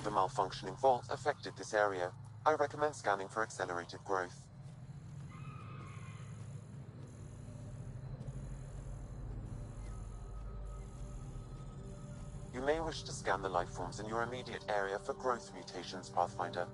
The malfunctioning vault affected this area. I recommend scanning for accelerated growth. You may wish to scan the life forms in your immediate area for growth mutations, Pathfinder.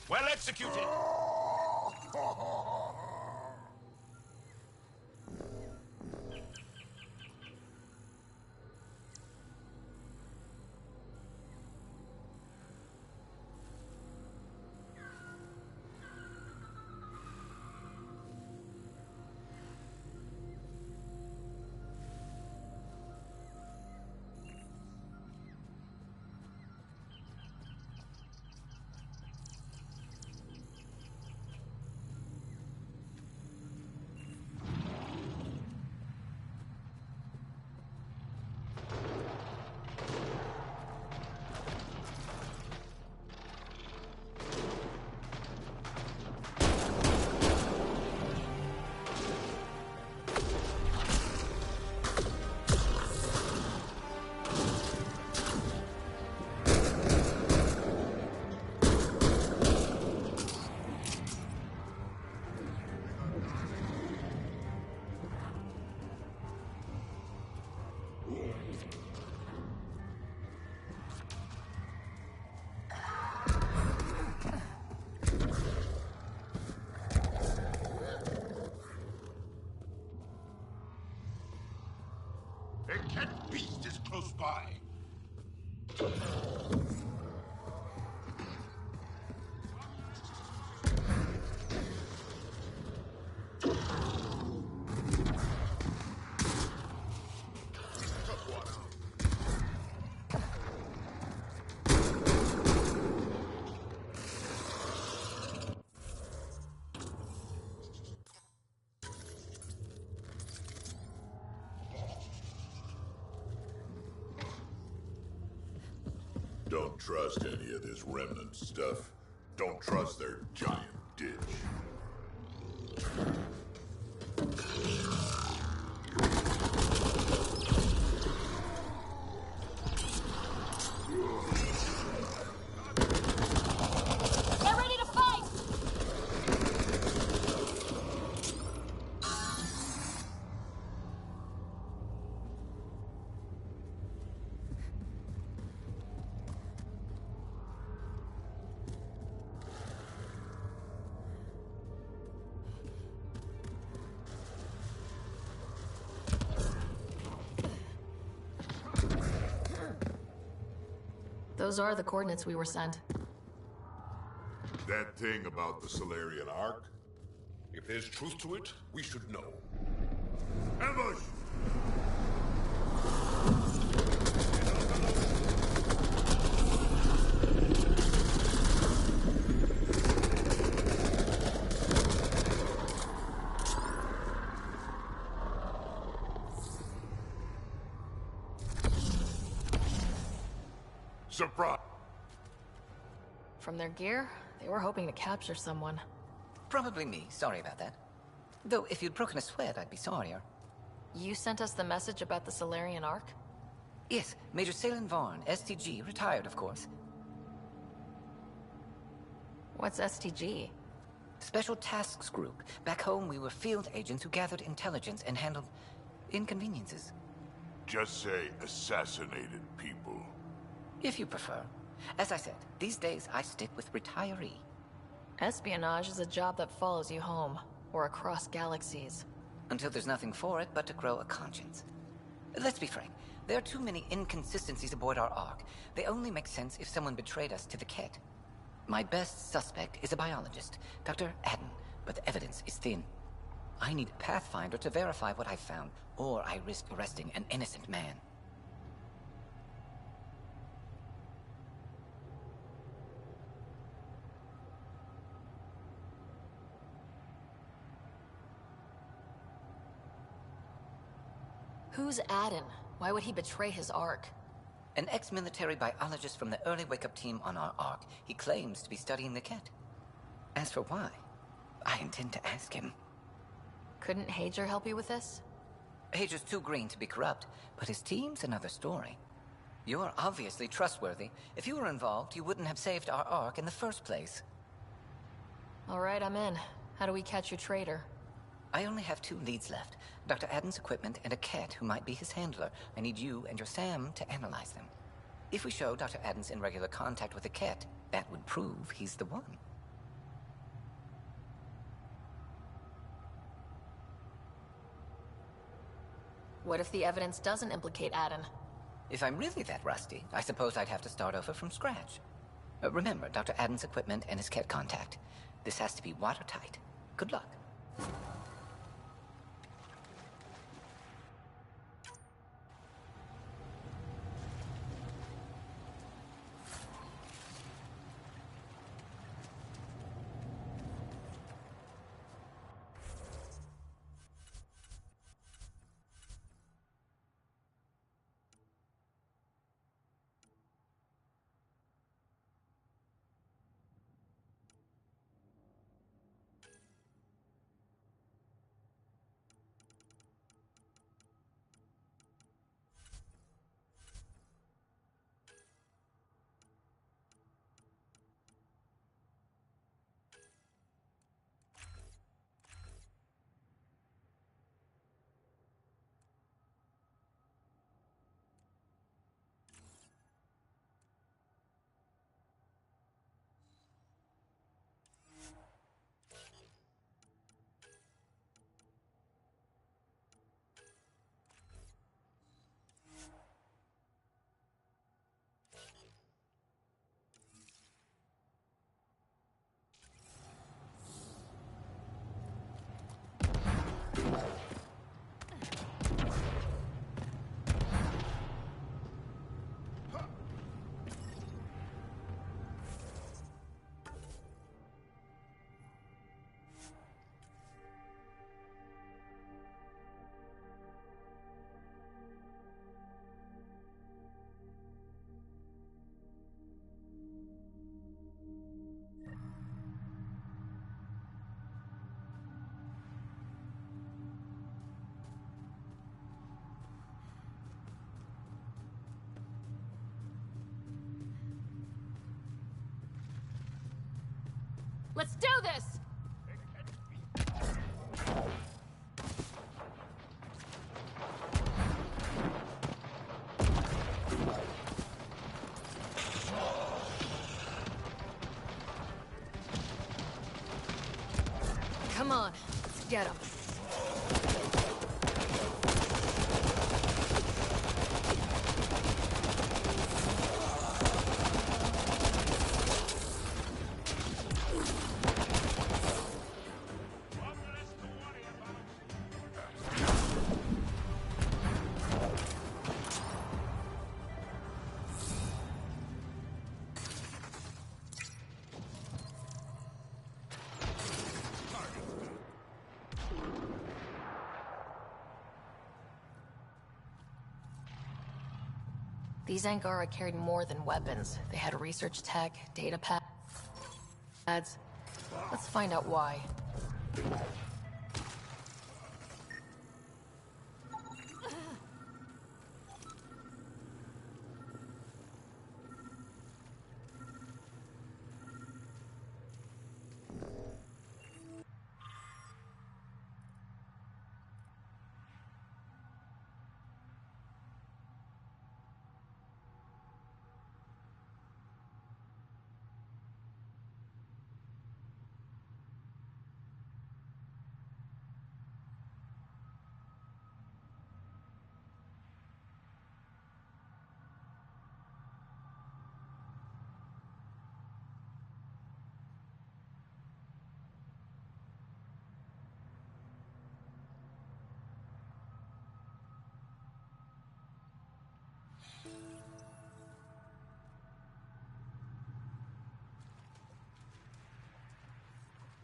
Well executed. That beast is close by. Don't trust any of this remnant stuff. Don't trust their giant ditch. Get ready to fight! Those are the coordinates we were sent. That thing about the Solarian Ark? If there's truth to it, we should know. Ambush! Surprise! From their gear, they were hoping to capture someone. Probably me. Sorry about that. Though, if you'd broken a sweat, I'd be sorrier. You sent us the message about the Solarian Ark? Yes, Major Salin Vaughn, STG, retired, of course. What's STG? Special Tasks Group. Back home, we were field agents who gathered intelligence and handled inconveniences. Just say assassinated people. If you prefer. As I said, these days I stick with retiree. Espionage is a job that follows you home, or across galaxies. Until there's nothing for it but to grow a conscience. Let's be frank, there are too many inconsistencies aboard our Ark. They only make sense if someone betrayed us to the Ket. My best suspect is a biologist, Dr. Adden, but the evidence is thin. I need a Pathfinder to verify what I've found, or I risk arresting an innocent man. Who's Adden? Why would he betray his Ark? An ex-military biologist from the early wake-up team on our Ark. He claims to be studying the Ket. As for why, I intend to ask him. Couldn't Hager help you with this? Hager's too green to be corrupt, but his team's another story. You're obviously trustworthy. If you were involved, you wouldn't have saved our Ark in the first place. All right, I'm in. How do we catch your traitor? I only have 2 leads left. Dr. Adden's equipment and a Ket who might be his handler. I need you and your Sam to analyze them. If we show Dr. Adden's in regular contact with the Ket, that would prove he's the one. What if the evidence doesn't implicate Adden? If I'm really that rusty, I suppose I'd have to start over from scratch. Remember, Dr. Adden's equipment and his Ket contact. This has to be watertight. Good luck. Let's do this! Come on, let's get him. These Angara carried more than weapons. They had research tech, data pads. Let's find out why.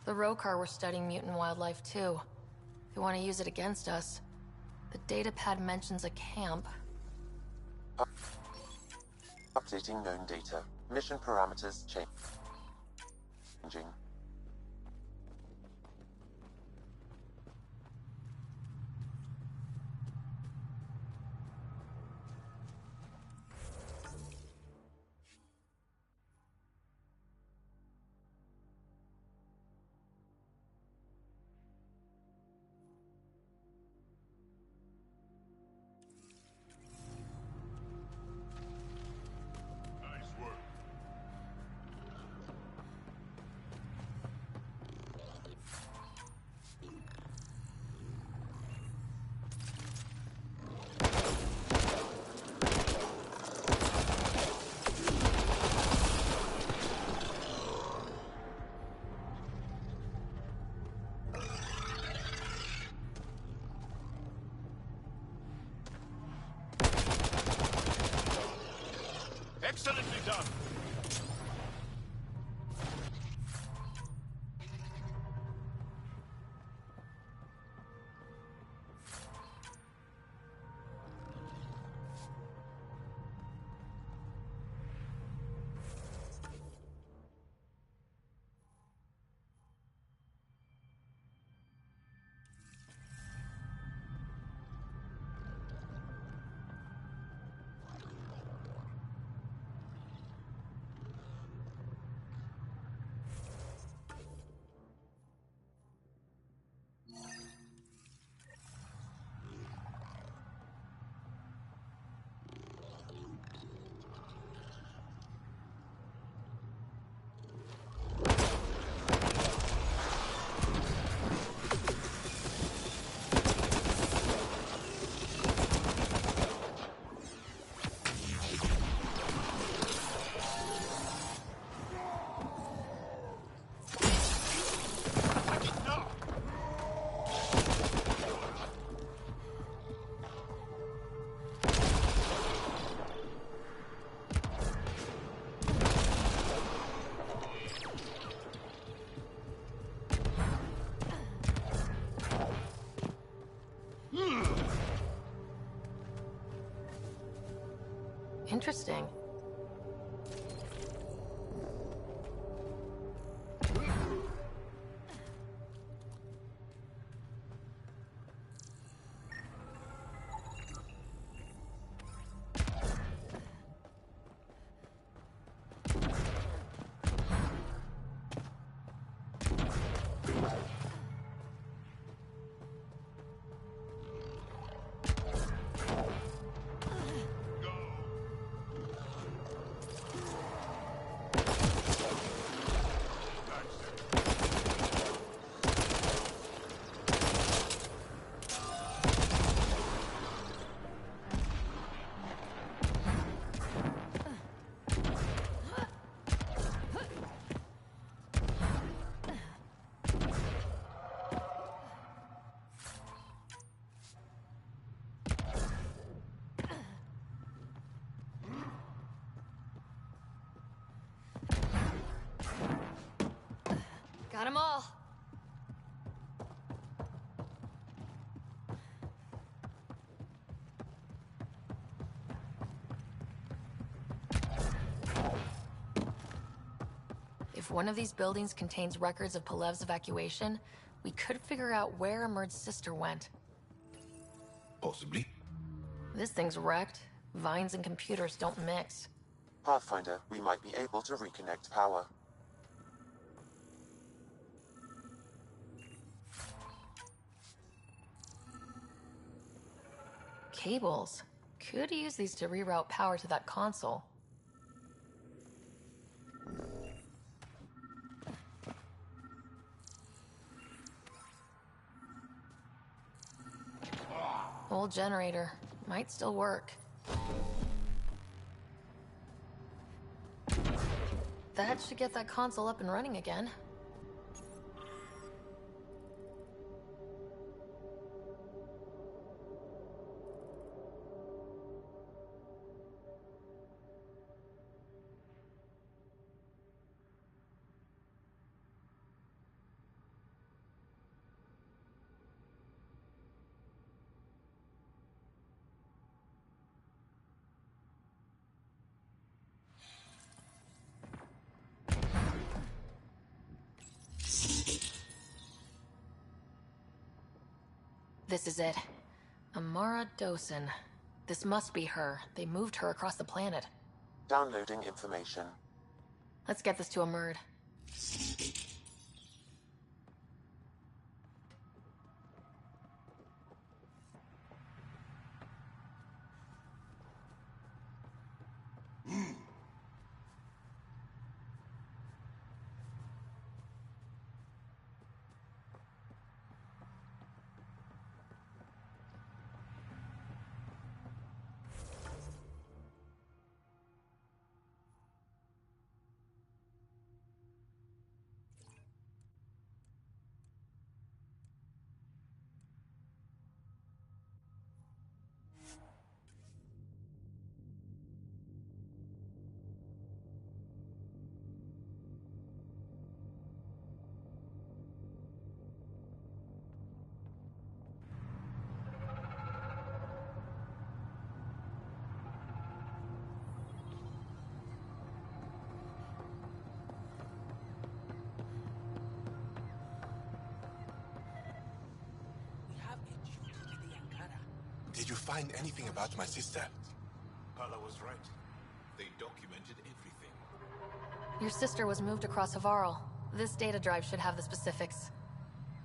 The Rokar were studying mutant wildlife too. They want to use it against us. The datapad mentions a camp. Updating known data. Mission parameters changing. Excellently done. Interesting. them all. If one of these buildings contains records of Palev's evacuation, we could figure out where Emerge's sister went. Possibly. This thing's wrecked. Vines and computers don't mix. Pathfinder, we might be able to reconnect power. Cables. Could use these to reroute power to that console. Old generator. Might still work. That should get that console up and running again. This is it. Amara Dosen. This must be her. They moved her across the planet. Downloading information. Let's get this to Amurd. Did you find anything about my sister? Paula was right. They documented everything. Your sister was moved across Havarl. This data drive should have the specifics.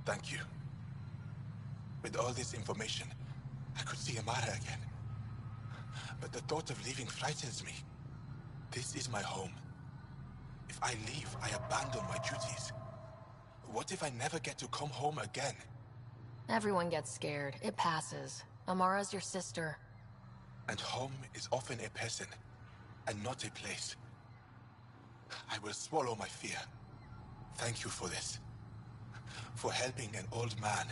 Thank you. With all this information, I could see Amara again. But the thought of leaving frightens me. This is my home. If I leave, I abandon my duties. What if I never get to come home again? Everyone gets scared. It passes. Amara's your sister. And home is often a person, and not a place. I will swallow my fear. Thank you for this. For helping an old man.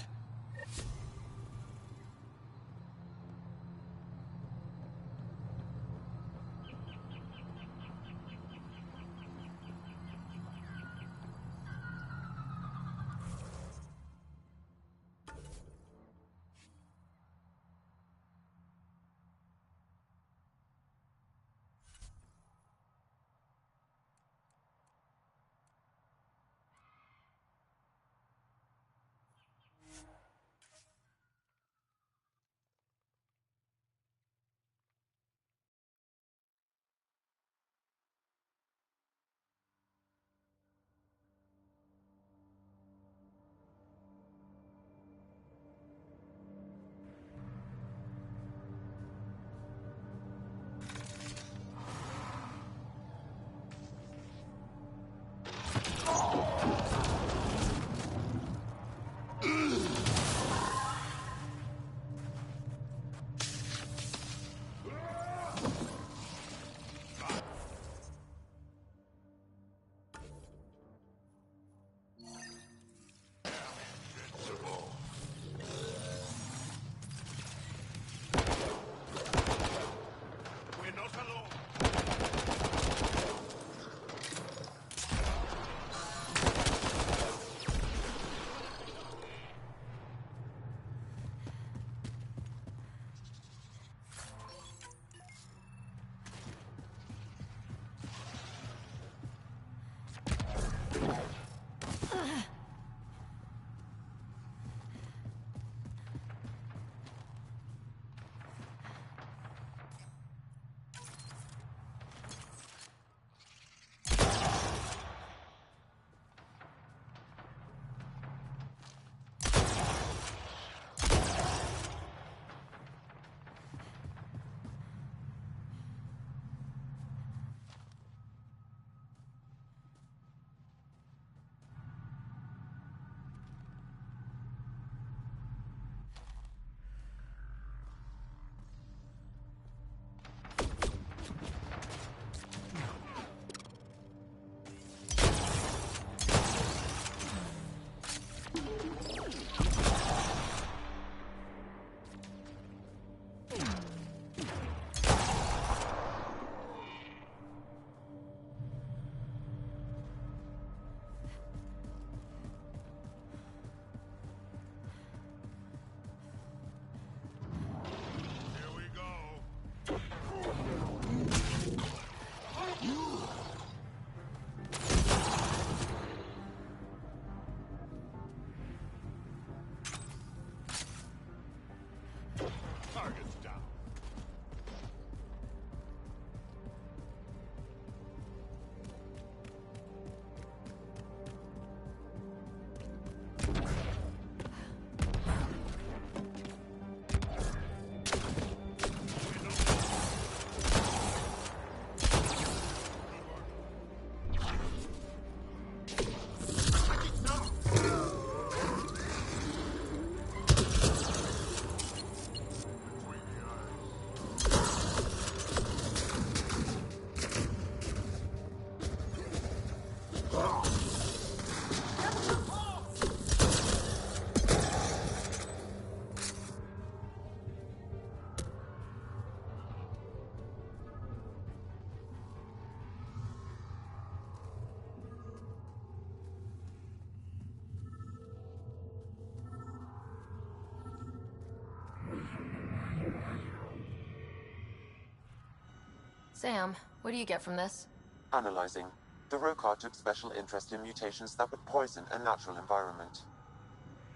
Sam, what do you get from this? Analyzing. The Rokar took special interest in mutations that would poison a natural environment.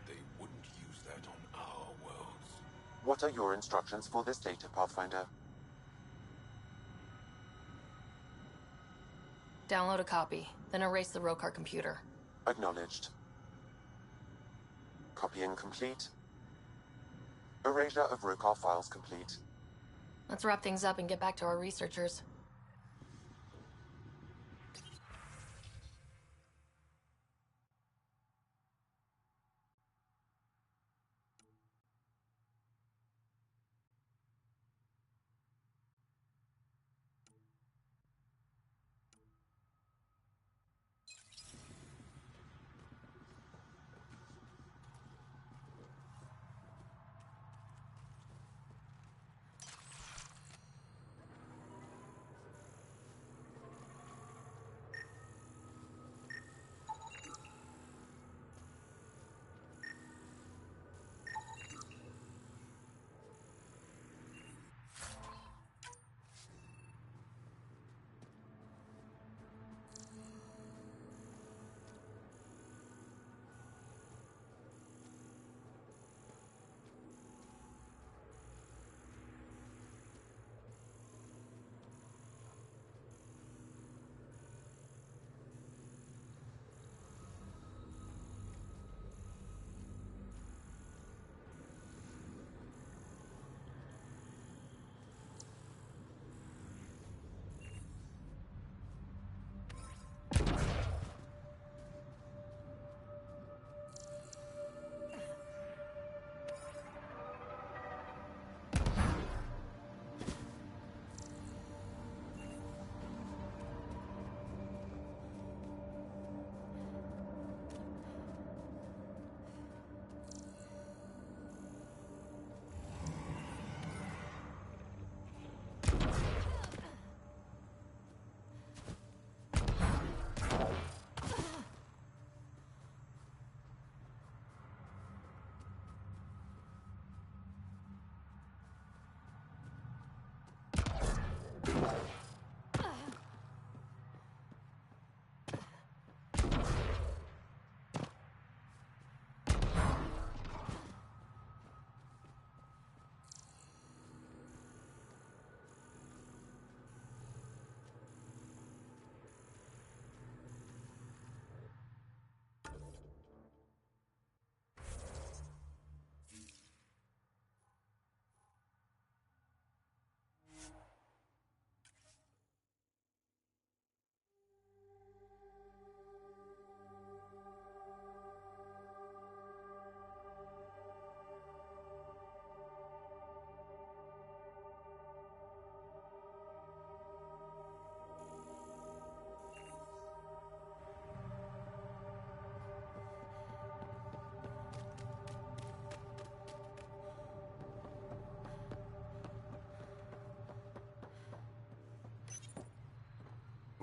They wouldn't use that on our worlds. What are your instructions for this data, Pathfinder? Download a copy, then erase the Rokar computer. Acknowledged. Copying complete. Erasure of Rokar files complete. Let's wrap things up and get back to our researchers.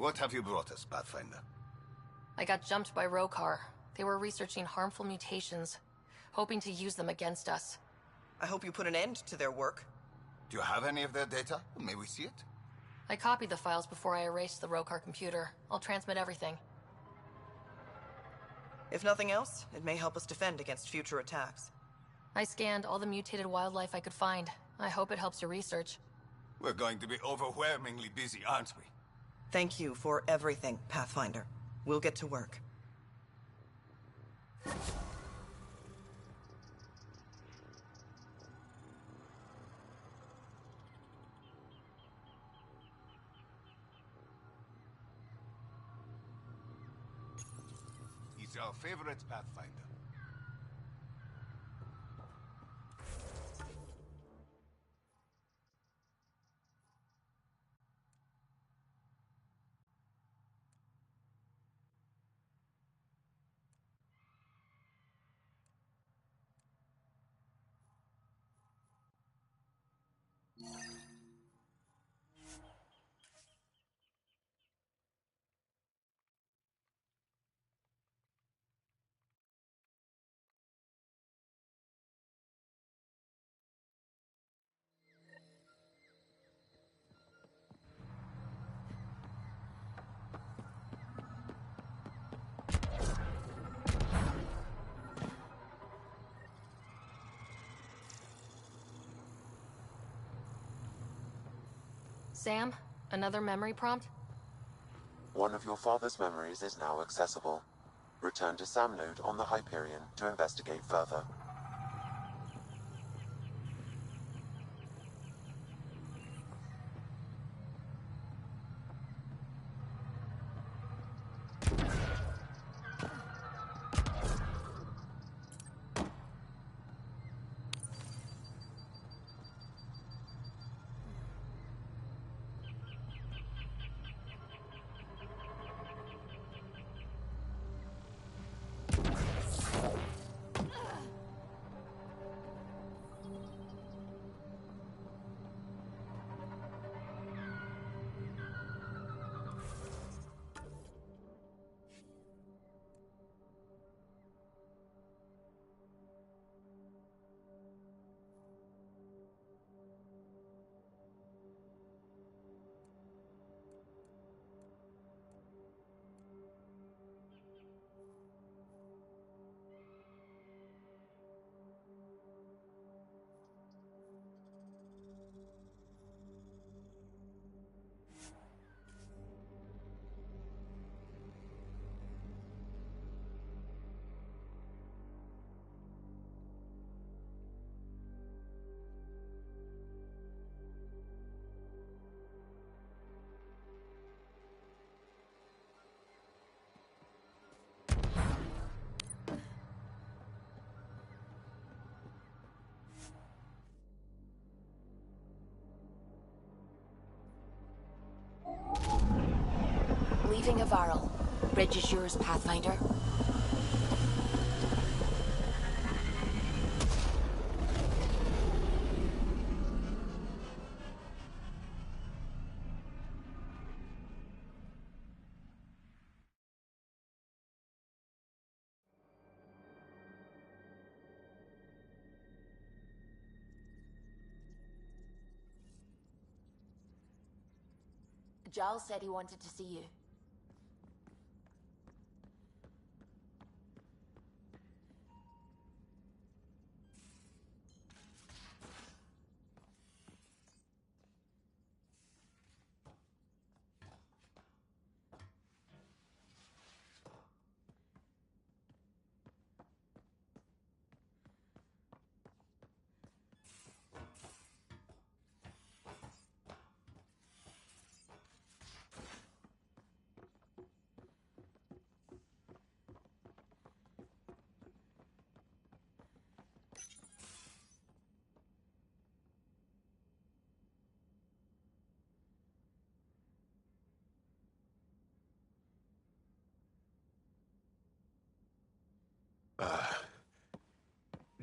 What have you brought us, Pathfinder? I got jumped by Rokar. They were researching harmful mutations, hoping to use them against us. I hope you put an end to their work. Do you have any of their data? May we see it? I copied the files before I erased the Rokar computer. I'll transmit everything. If nothing else, it may help us defend against future attacks. I scanned all the mutated wildlife I could find. I hope it helps your research. We're going to be overwhelmingly busy, aren't we? Thank you for everything, Pathfinder. We'll get to work. He's our favorite Pathfinder. Sam, another memory prompt? One of your father's memories is now accessible. Return to Sam node on the Hyperion to investigate further. Leaving Avarl. Bridge is yours, Pathfinder. Giles said he wanted to see you.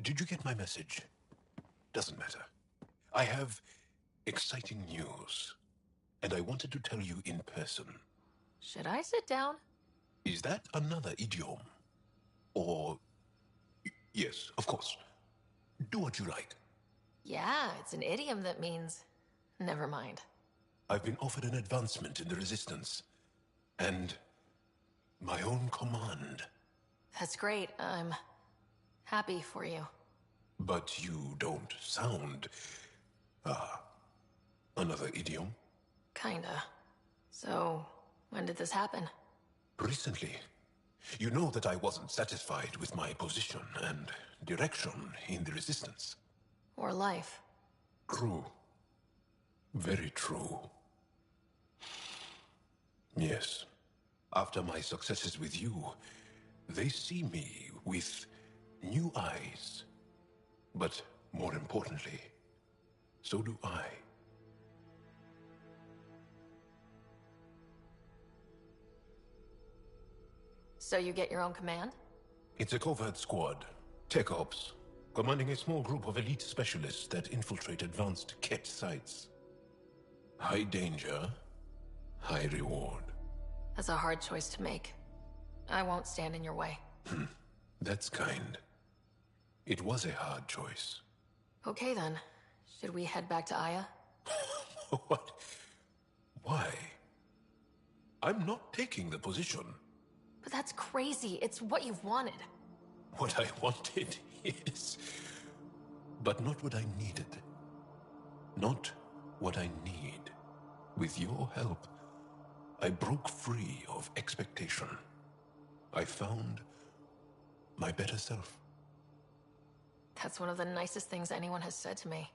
Did you get my message? Doesn't matter. I have exciting news, and I wanted to tell you in person. Should I sit down? Is that another idiom? Or... Yes, of course. Do what you like. Yeah, it's an idiom that means... Never mind. I've been offered an advancement in the Resistance, and my own command. That's great. I'm happy for you. But you don't sound... another idiom? Kinda. So, when did this happen? Recently. You know that I wasn't satisfied with my position and direction in the Resistance. Or life. True. Very true. Yes. After my successes with you, they see me with new eyes. But more importantly, so do I. So you get your own command? It's a covert squad, tech ops, commanding a small group of elite specialists that infiltrate advanced Ket sites. High danger, high reward. That's a hard choice to make. I won't stand in your way. That's kind. It was a hard choice. Okay then. Should we head back to Aya? What? Why? I'm not taking the position. But that's crazy. It's what you've wanted. What I wanted, yes. But not what I needed. Not what I need. With your help, I broke free of expectation. I found my better self. That's one of the nicest things anyone has said to me.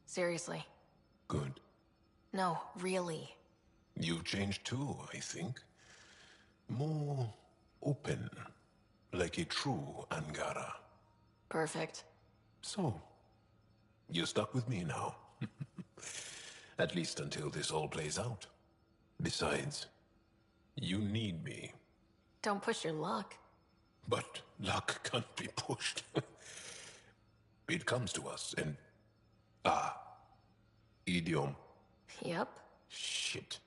Seriously. Good. No, really. You've changed too, I think. More open, like a true Angara. Perfect. So, you're stuck with me now. At least until this all plays out. Besides, you need me. Don't push your luck. But luck can't be pushed. It comes to us, and... idiom. Yep. Shit.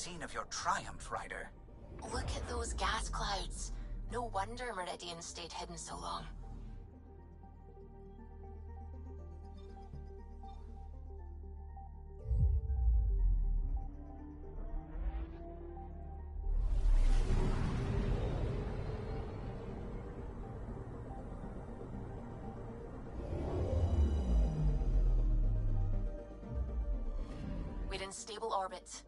scene of your triumph, Ryder. Look at those gas clouds. No wonder Meridian stayed hidden so long. We're in stable orbit.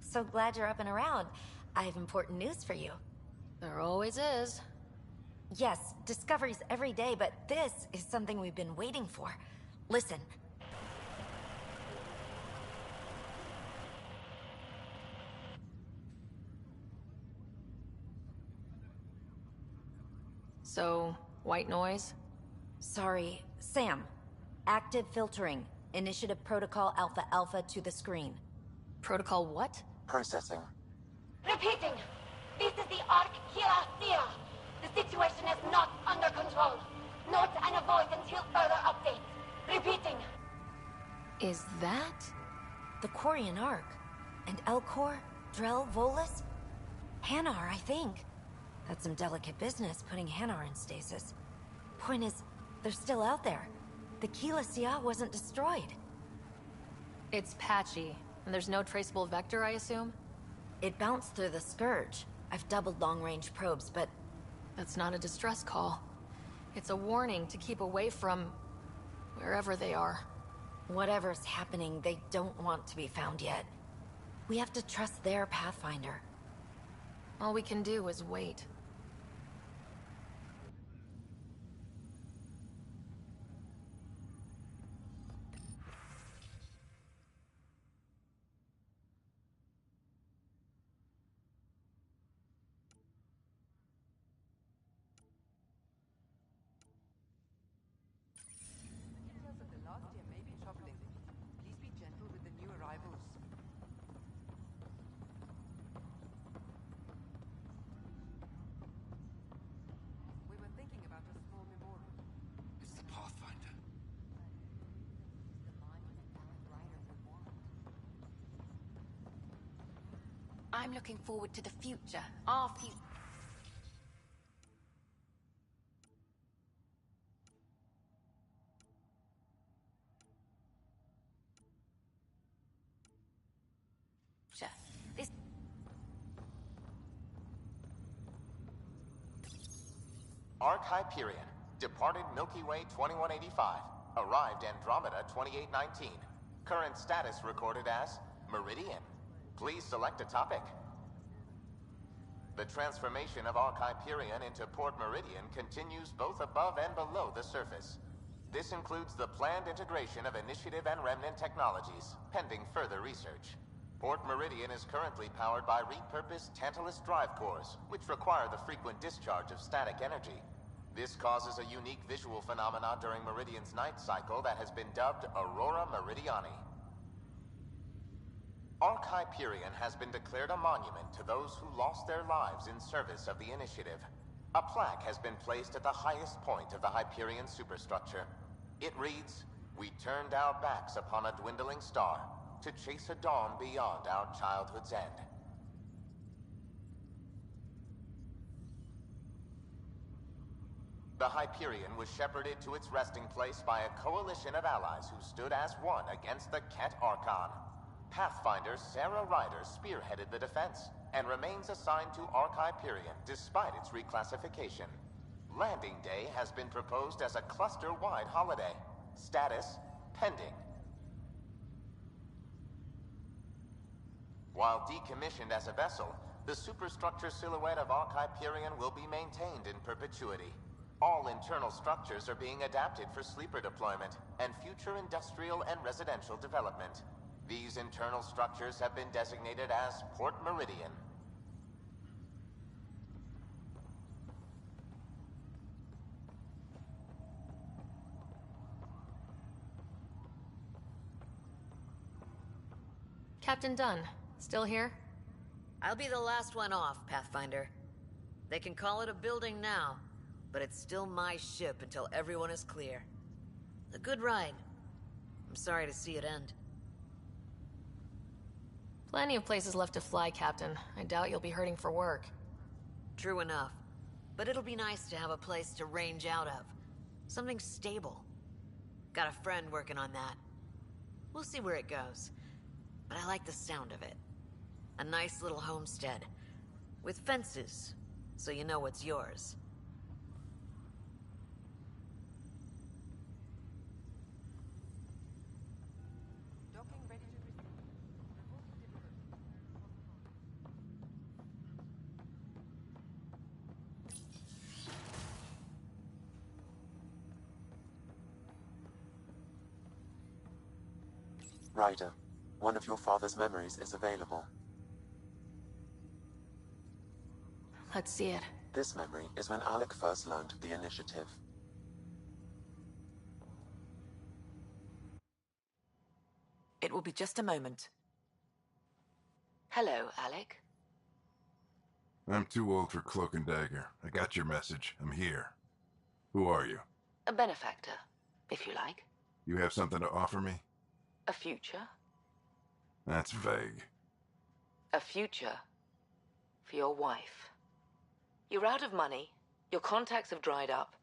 So glad you're up and around. I have important news for you. There always is. Yes, discoveries every day, but this is something we've been waiting for. Listen. So, white noise? Sorry, Sam. Active filtering. Initiative Protocol Alpha Alpha to the screen. Protocol what? Processing. Repeating. This is the Arc Kira Sia. The situation is not under control. Note and avoid until further updates. Repeating. Is that? The Quarian Arc. And Elcor, Drell, Volus? Hanar, I think. That's some delicate business, putting Hanar in stasis. Point is, they're still out there. The Keela Sia wasn't destroyed. It's patchy. And there's no traceable vector, I assume? It bounced through the Scourge. I've doubled long-range probes, but... That's not a distress call. It's a warning to keep away from... wherever they are. Whatever's happening, they don't want to be found yet. We have to trust their Pathfinder. All we can do is wait. I'm looking forward to the future. Our future. This... Arc Hyperion, departed Milky Way 2185, arrived Andromeda 2819. Current status recorded as Meridian. Please select a topic. The transformation of Arc Hyperion into Port Meridian continues both above and below the surface. This includes the planned integration of Initiative and Remnant technologies, pending further research. Port Meridian is currently powered by repurposed Tantalus drive cores, which require the frequent discharge of static energy. This causes a unique visual phenomenon during Meridian's night cycle that has been dubbed Aurora Meridiani. Arc Hyperion has been declared a monument to those who lost their lives in service of the Initiative. A plaque has been placed at the highest point of the Hyperion superstructure. It reads, "We turned our backs upon a dwindling star to chase a dawn beyond our childhood's end." The Hyperion was shepherded to its resting place by a coalition of allies who stood as one against the Ket Archon. Pathfinder Sarah Ryder spearheaded the defense, and remains assigned to Arc Hyperion despite its reclassification. Landing Day has been proposed as a cluster-wide holiday. Status, pending. While decommissioned as a vessel, the superstructure silhouette of Arc Hyperion will be maintained in perpetuity. All internal structures are being adapted for sleeper deployment and future industrial and residential development. These internal structures have been designated as Port Meridian. Captain Dunn, still here? I'll be the last one off, Pathfinder. They can call it a building now, but it's still my ship until everyone is clear. A good ride. I'm sorry to see it end. Plenty of places left to fly, Captain. I doubt you'll be hurting for work. True enough. But it'll be nice to have a place to range out of. Something stable. Got a friend working on that. We'll see where it goes. But I like the sound of it. A nice little homestead. With fences, so you know what's yours. Ryder, one of your father's memories is available. Let's see it. This memory is when Alec first learned of the initiative. It will be just a moment. Hello, Alec. I'm too old for Cloak and Dagger. I got your message. I'm here. Who are you? A benefactor, if you like. You have something to offer me? A future? That's vague. A future for your wife. You're out of money. Your contacts have dried up.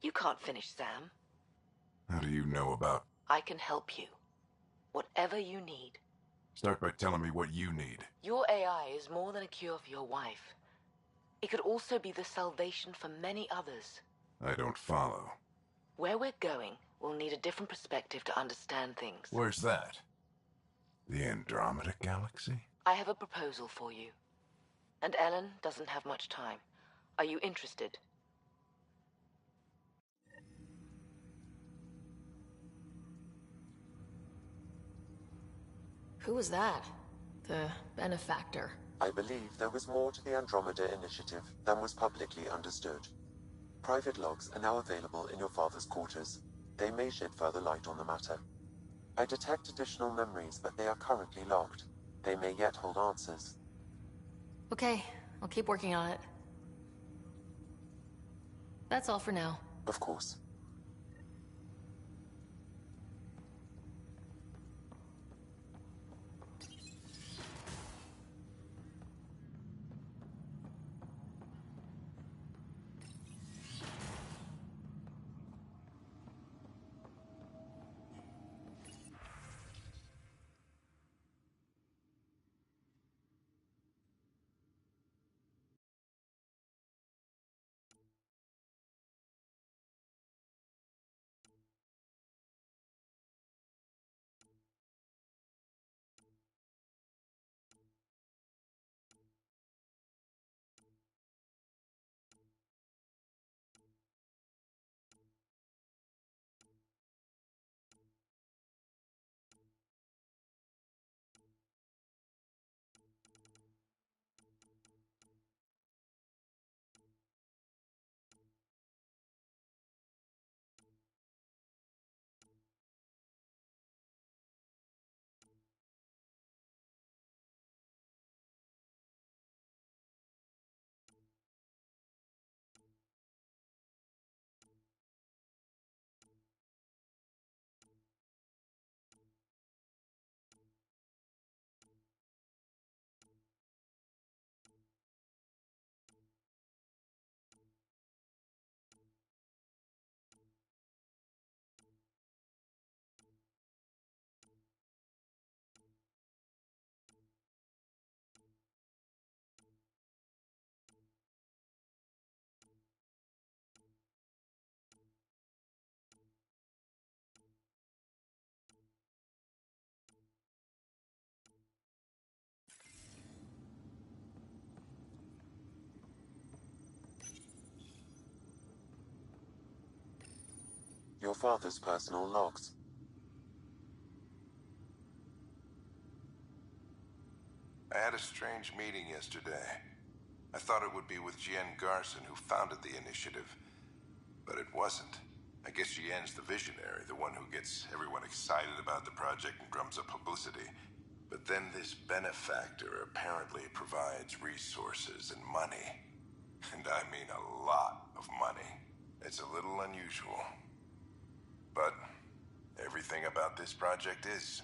You can't finish Sam. How do you know about... I can help you. Whatever you need. Start by telling me what you need. Your AI is more than a cure for your wife. It could also be the salvation for many others. I don't follow. Where we're going, we'll need a different perspective to understand things. Where's that? The Andromeda Galaxy? I have a proposal for you. And Ellen doesn't have much time. Are you interested? Who was that? The benefactor. I believe there was more to the Andromeda Initiative than was publicly understood. Private logs are now available in your father's quarters. They may shed further light on the matter. I detect additional memories, but they are currently locked. They may yet hold answers. Okay, I'll keep working on it. That's all for now. Of course. Your father's personal logs. I had a strange meeting yesterday. I thought it would be with Jeanne Garson, who founded the initiative. But it wasn't. I guess Jeanne's the visionary, the one who gets everyone excited about the project and drums up publicity. But then this benefactor apparently provides resources and money. And I mean a lot of money. It's a little unusual. But everything about this project is.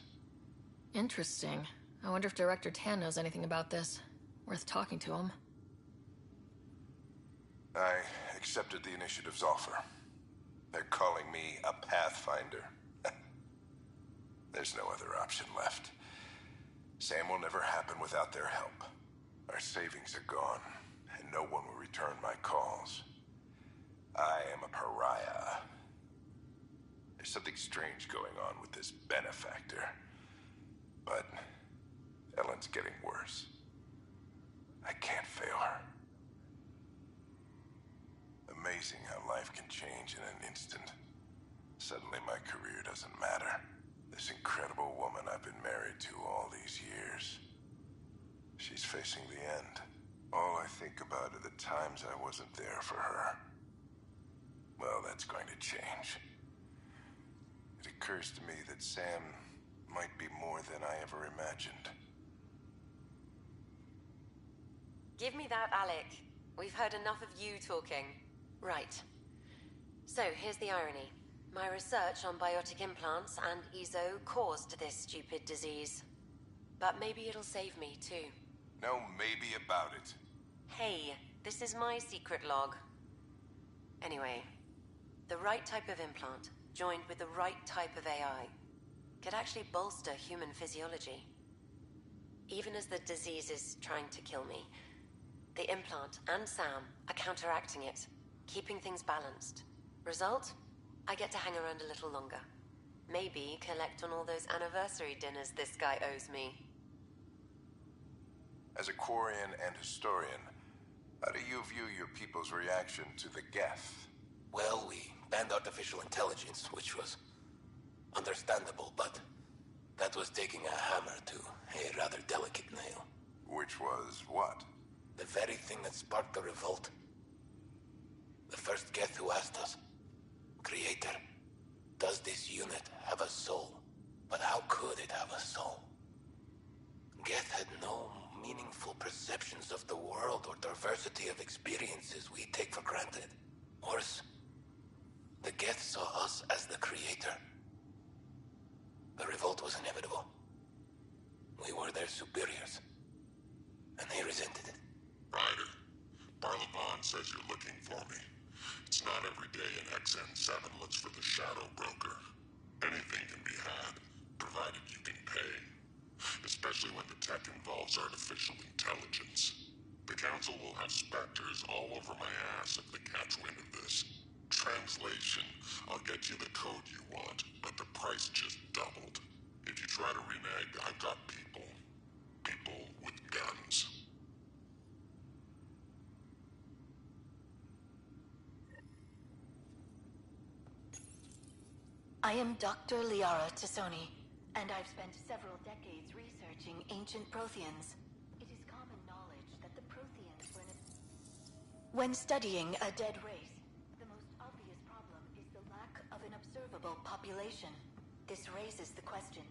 Interesting. I wonder if Director Tan knows anything about this. Worth talking to him. I accepted the initiative's offer. They're calling me a Pathfinder. There's no other option left. Sam will never happen without their help. Our savings are gone, and no one will return my calls. I am a pariah. There's something strange going on with this benefactor. But Ellen's getting worse. I can't fail her. Amazing how life can change in an instant. Suddenly my career doesn't matter. This incredible woman I've been married to all these years. She's facing the end. All I think about are the times I wasn't there for her. Well, that's going to change. It occurs to me that Sam might be more than I ever imagined. Give me that, Alec. We've heard enough of you talking. Right. So, here's the irony. My research on biotic implants and EZO caused this stupid disease. But maybe it'll save me, too. No maybe about it. Hey, this is my secret log. Anyway, the right type of implant, joined with the right type of AI, could actually bolster human physiology. Even as the disease is trying to kill me, the implant and Sam are counteracting it, keeping things balanced. Result? I get to hang around a little longer. Maybe collect on all those anniversary dinners this guy owes me. As a Quarian and historian, how do you view your people's reaction to the Geth? Well, we banned artificial intelligence, which was understandable, but that was taking a hammer to a rather delicate nail. Which was what? The very thing that sparked the revolt. The first Geth who asked us, Creator, does this unit have a soul? But how could it have a soul? Geth had no meaningful perceptions of the world or diversity of experiences we take for granted. Worse, the Geth saw us as the Creator. The revolt was inevitable. We were their superiors, and they resented it. Ryder, Barlevon says you're looking for me. It's not every day an XN7 looks for the Shadow Broker. Anything can be had, provided you can pay. Especially when the tech involves artificial intelligence. The Council will have specters all over my ass if they catch wind of this. Translation, I'll get you the code you want, but the price just doubled. If you try to renege, I've got people. People with guns. I am Dr. Liara Tassoni, and I've spent several decades researching ancient Protheans. It is common knowledge that the Protheans were when studying a dead race, the most obvious problem is the lack of an observable population. This raises the question,